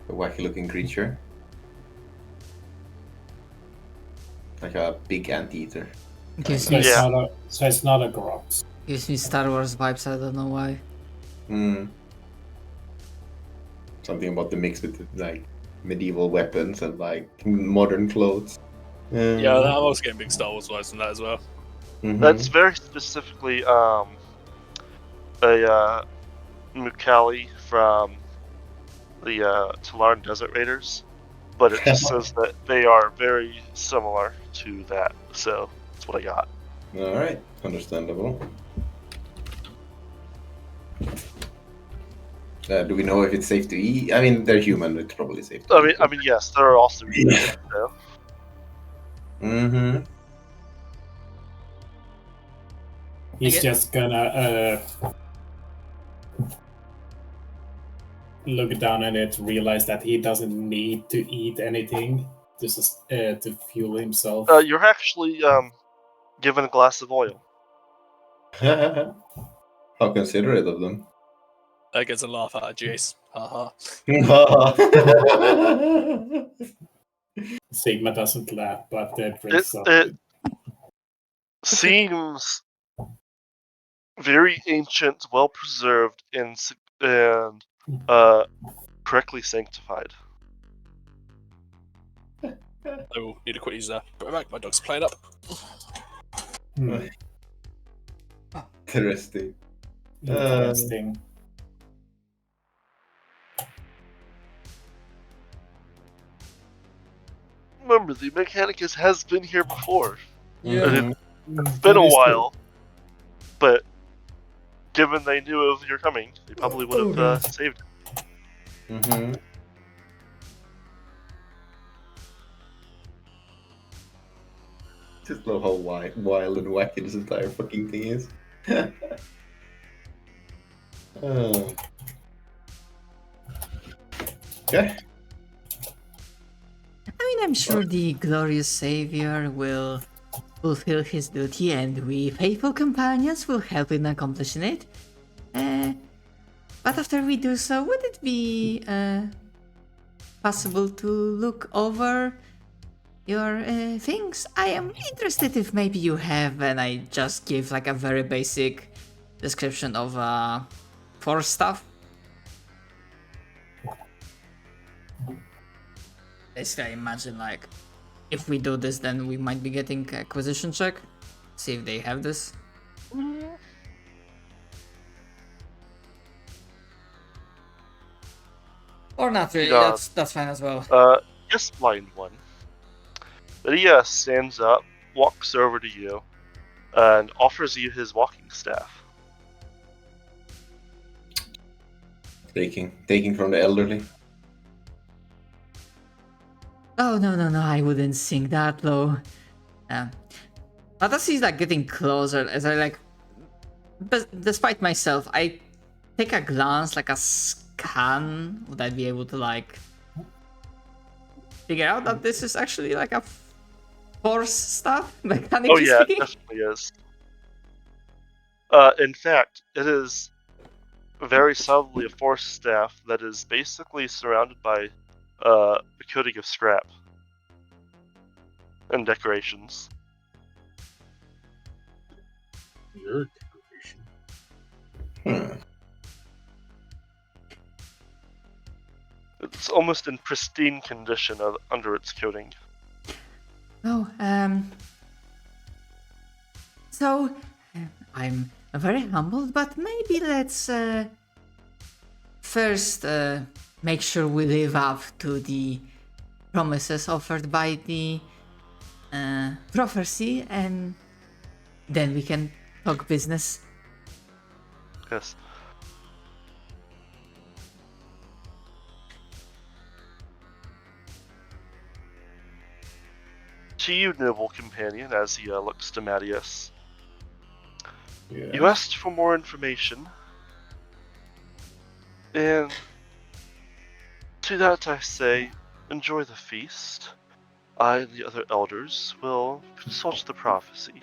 A wacky looking creature. Like a big anteater. Gives So me, it's, Yeah. not a Grox. gives me Star Wars vibes, I don't know why. Something about the mix with like medieval weapons and like modern clothes. Yeah, I'm also getting big Star Wars vibes from that as well. That's very specifically a Mukali from the Talarn Desert Raiders, but it just says that they are very similar to that, so that's what I got. All right, understandable. Do we know if it's safe to eat? I mean, they're human. It's probably safe. To eat. I mean, yes, there are also vegan, so. He's Okay. just gonna look down at it, realize that he doesn't need to eat anything to fuel himself. You're actually given a glass of oil. How considerate of them. I get a laugh out of Jace. Haha. Sigma doesn't laugh, but It, drinks up. it seems very ancient, well preserved, and correctly sanctified. I will need to quickly use that. Put it back. My dog's playing up. Interesting. Interesting. Remember, the Mechanicus has been here before. Mhm. It's been a while, but given they knew of your coming, they probably would have saved it. Mhm. Just love how wild and wacky this entire fucking thing is. Okay. I mean, I'm sure the glorious savior will fulfill his duty, and we faithful companions will help in accomplishing it. But after we do so, would it be possible to look over your things? I am interested if maybe you have, and I just give like a very basic description of force stuff. Basically, I imagine like if we do this, then we might be getting acquisition check. See if they have this. Or not really. Yeah. That's fine as well. Yes, blind one. But he stands up, walks over to you, and offers you his walking staff. Taking from the elderly. Oh no, I wouldn't sing that low. But as he's like getting closer, as I like, despite myself, I take a glance, like a scan. Would I be able to like figure out that this is actually like a force stuff? Mechanically Oh yeah, it speaking? definitely is. In fact, it is very subtly a force staff that is basically surrounded by a coating of scrap and decorations. Your decoration. It's almost in pristine condition under its coating. Oh, so I'm very humbled, but maybe let's first make sure we live up to the promises offered by the prophecy, and then we can talk business. Yes. To you, noble companion, as he looks to Mattias. Yeah. You asked for more information, and to that I say, enjoy the feast. I and the other elders will consult the prophecy.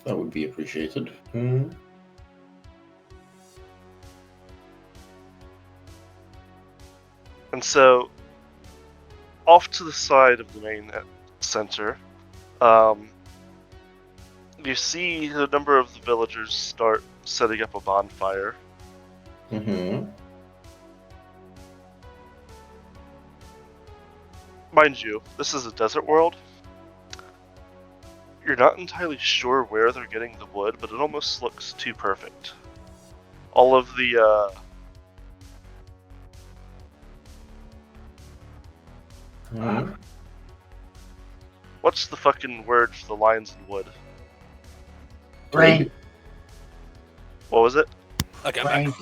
That would be appreciated. And so, off to the side of the main center, you see a number of the villagers start setting up a bonfire. Mm-hmm. Mind you, this is a desert world. You're not entirely sure where they're getting the wood, but it almost looks too perfect. All of the, Mm-hmm. what's the fucking word for the lines in wood? Brain. What was it? Okay, I'm Brain. back.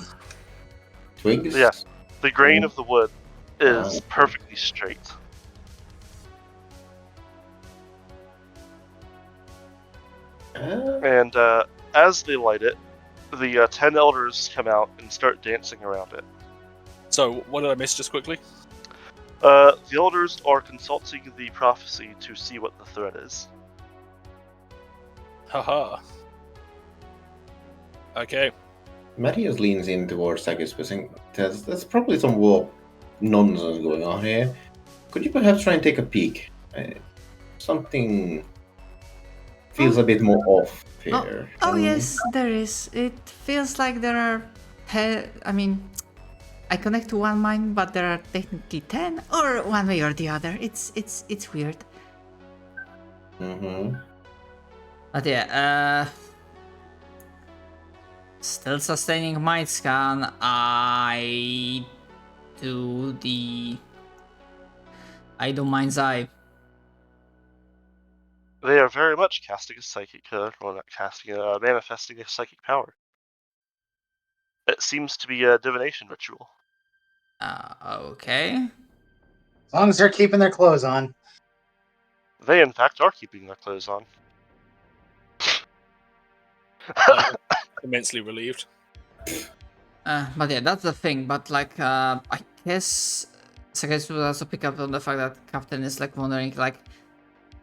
Twigs? Yeah. The grain of the wood is Oh. perfectly straight. And as they light it, the 10 elders come out and start dancing around it. So, what did I miss just quickly? The elders are consulting the prophecy to see what the threat is. Haha. Okay. Marius leans in towards Sagispus and says, "There's probably some warp nonsense going on here. Could you perhaps try and take a peek? Something feels a bit more off here." Oh yes, there is. It feels like there are. I mean, I connect to one mind, but there are technically 10, or one way or the other. It's weird. Mm-hmm. But yeah, still sustaining mind scan. I do mind's eye. They are very much casting a psychic, well, not casting, manifesting a psychic power. It seems to be a divination ritual. Okay. As long as they're keeping their clothes on. They, in fact, are keeping their clothes on. I'm immensely relieved. But yeah, that's the thing. But like, I guess Sagittarius will also pick up on the fact that Captain is like wondering like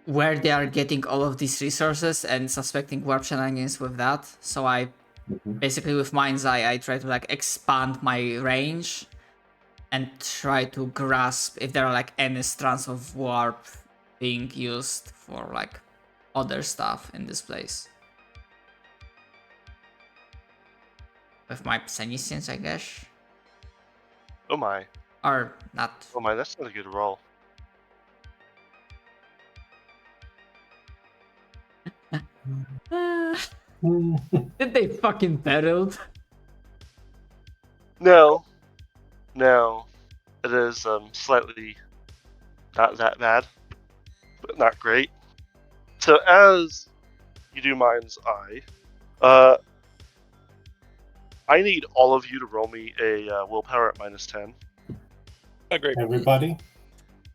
where they are getting all of these resources and suspecting warp shenanigans with that. So I basically with Mind's Eye, I try to like expand my range and try to grasp if there are like any strands of warp being used for like other stuff in this place. With my Psenescence, I guess. Oh my. Or not. Oh my, that's not a good roll. Did they fucking battled? No. No. It is slightly not that bad, but not great. So as you do Mind's Eye, I need all of you to roll me a willpower at -10. Agreed. Everybody?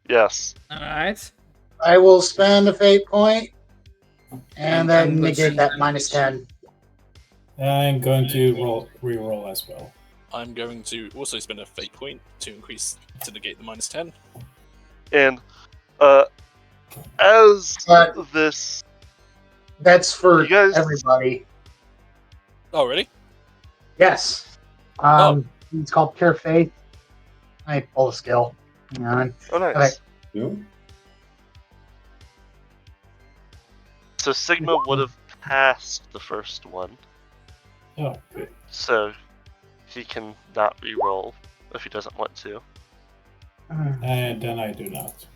Yes. Alright. I will spend a fate point and then I'm negate good. that -10. I'm going to re-roll as well. I'm going to also spend a fate point to negate the -10. And as But- this, That's for You guys- everybody. Oh, really? Yes. It's called Pure Faith. I pull a skill. Hang on. oh nice. Okay. You? So Sigma would have passed the first one, Oh, good. so he can not re-roll if he doesn't want to. And then I do not.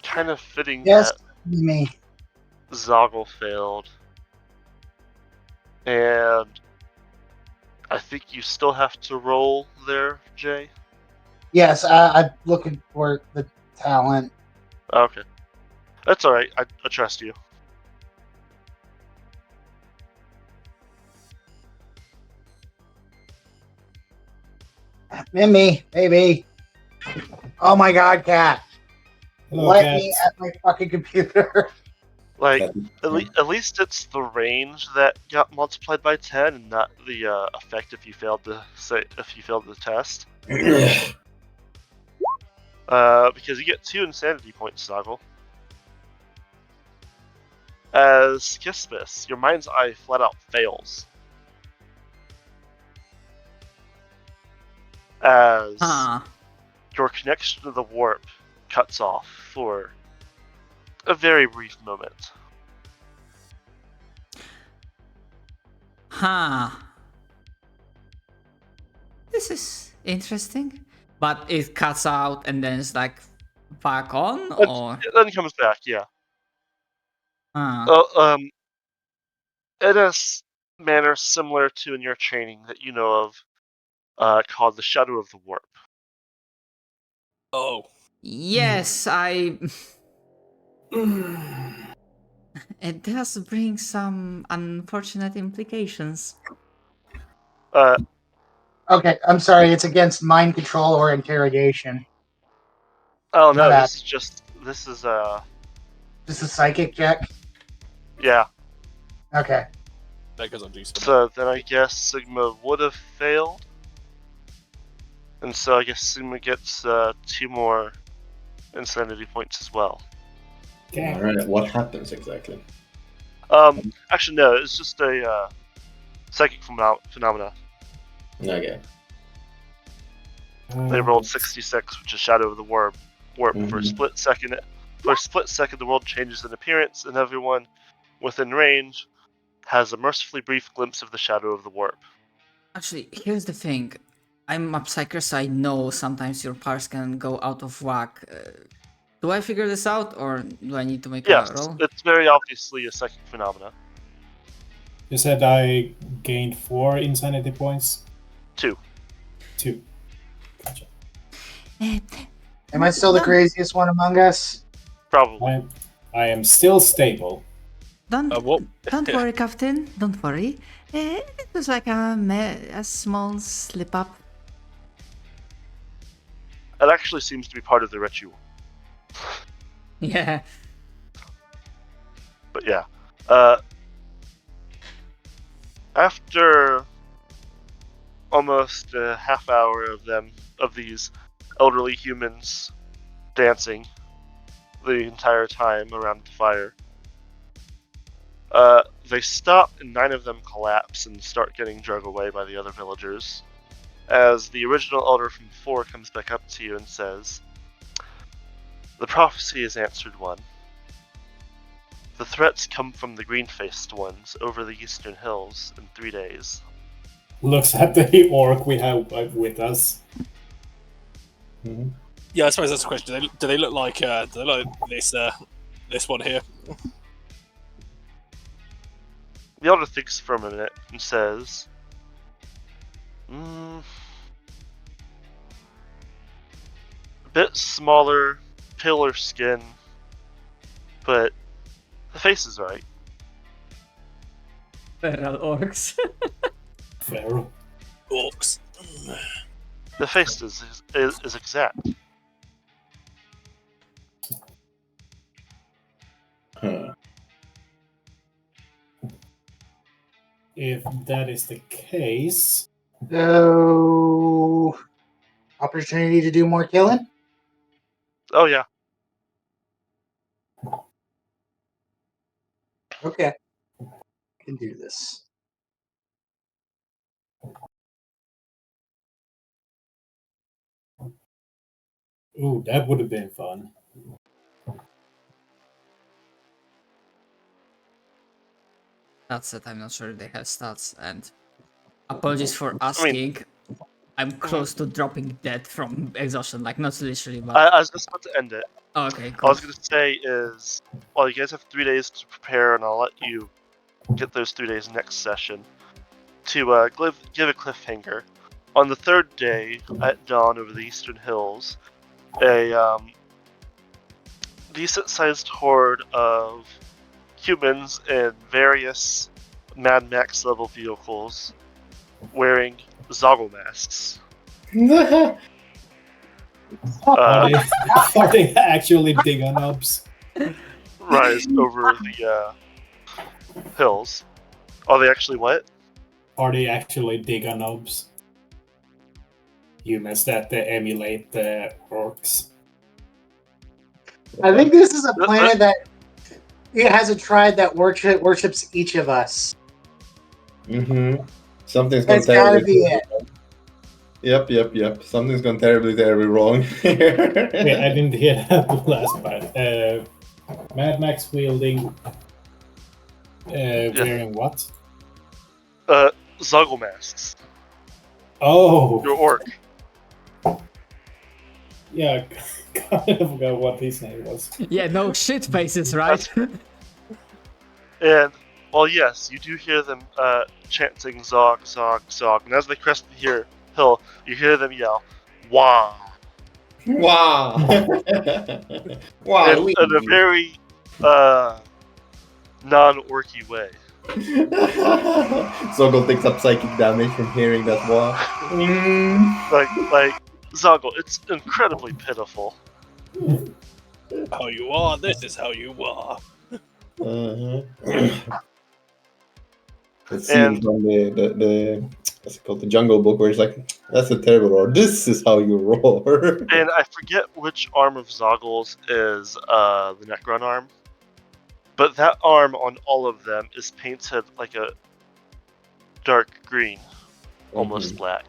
Kind of fitting Yes. that Me. Zoggle failed. And I think you still have to roll there, Jay. Yes, I'm looking for the talent. Okay. That's alright, I trust you. Mimi, baby. Oh my god, cat. Hello, Let cat. me at my fucking computer. Like, Yeah. at least it's the range that got multiplied by 10 and not the effect if you failed the test. Because you get 2 insanity points, Snoggle. As Kispis, your mind's eye flat out fails. As your connection to the warp cuts off for a very brief moment. This is interesting. But it cuts out and then it's like back on, or It then comes back, yeah. huh. In a manner similar to in your training that you know of, called the Shadow of the Warp. Oh. Yes, I. It does bring some unfortunate implications. Okay, I'm sorry. It's against mind control or interrogation. Oh no, My bad. this is Just a psychic check? Yeah. Okay. That goes on decent. So then I guess Sigma would have failed. And so I guess Sigma gets 2 more insanity points as well. Okay. Alright, what happens exactly? Actually no, it's just a psychic phenomena. Okay. They rolled 66, which is Shadow of the Warp. For a split second, the world changes in appearance, and everyone within range has a mercifully brief glimpse of the Shadow of the Warp. Actually, here's the thing. I'm a psyker, so I know sometimes your powers can go out of whack. Do I figure this out, or do I need to make Yes, a roll? it's very obviously a psychic phenomena. You said I gained 4 insanity points? 2. 2. Gotcha. Am I still the craziest one among us? Probably. I am still stable. Don't What? don't worry, Captain. Don't worry. It was like a small slip up. It actually seems to be part of the ritual. Yeah. But yeah. After almost a half hour of these elderly humans dancing the entire time around the fire, they stop and 9 of them collapse and start getting dragged away by the other villagers, as the original elder from before comes back up to you and says, "The prophecy is answered one. The threats come from the green-faced ones over the eastern hills in 3 days." Looks at the orc we have with us. Yeah, I suppose that's the question. Do they look like this one here? The elder thinks for a minute and says, a bit smaller, paler skin, but the face is right. Feral orcs. Feral. Orcs. The face is exact. Huh. If that is the case, So, opportunity to do more killing? Oh yeah. Okay. I can do this. ooh, that would have been fun. That's it. I'm not sure if they have stats. And apologies for asking. I'm close to dropping dead from exhaustion. Like, not literally, but... I was just about to end it. Oh, okay, All I cool. was going to say is, well, you guys have 3 days to prepare, and I'll let you get those 3 days next session. To give a cliffhanger, on the 3rd day at dawn over the eastern hills, a decent-sized horde of humans in various Mad Max level vehicles wearing Zoggle masks. Are they actually Digonobs? Rise over the hills. Are they actually what? Are they actually Digonobs? Humans that emulate the orcs. I think this is a planet that it has a tribe that worships each of us. Something's gone That's gotta be terribly. Yep. Something's gone terribly wrong. Wait, I didn't hear that last part. Mad Max wielding, wearing what? Zoggle masks. Oh, Your orc. yeah. I forgot what his name was. Yeah, no shit faces, right? And, well, yes, you do hear them chanting Zog, Zog, Zog. And as they crest the hill, you hear them yell, "Wah!" Wow! Wow! In a very non-orky way. Zoggle takes up psychic damage from hearing that wow. Like Zoggle, it's incredibly pitiful. How you are, this is how you are. It seems on the what's it called, the Jungle Book, where it's like, that's a terrible roar. This is how you roar. And I forget which arm of Zoggle's is the Necron arm, but that arm on all of them is painted like a dark green, almost black.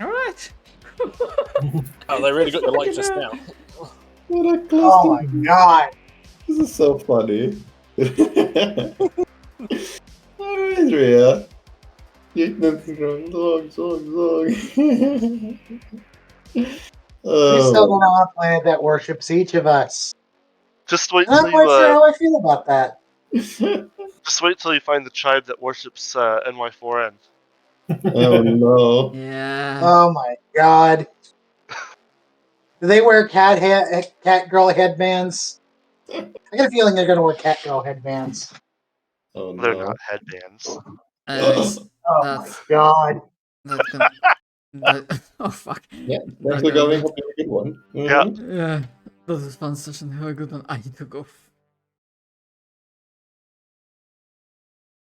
All right. Oh, they really got the light just now. What a Oh my custom. god. This is so funny. Alright, Rhea. Get nothing wrong. Zog. We settled on a planet that worships each of us. Just wait I'm till not quite sure you how I feel about that. just wait till you find the tribe that worships NY4N. Oh no. Yeah. Oh my god. Do they wear cat girl headbands? I got a feeling they're gonna wear cat girl headbands. Oh They're no. not headbands. Anyways, Oh that's my god. that's gonna. Oh fuck. Yeah, That's thanks for gonna coming. do Hope you have a good one. Yeah. Mhm. Yeah, that was a fun session. Have a good one. I need to go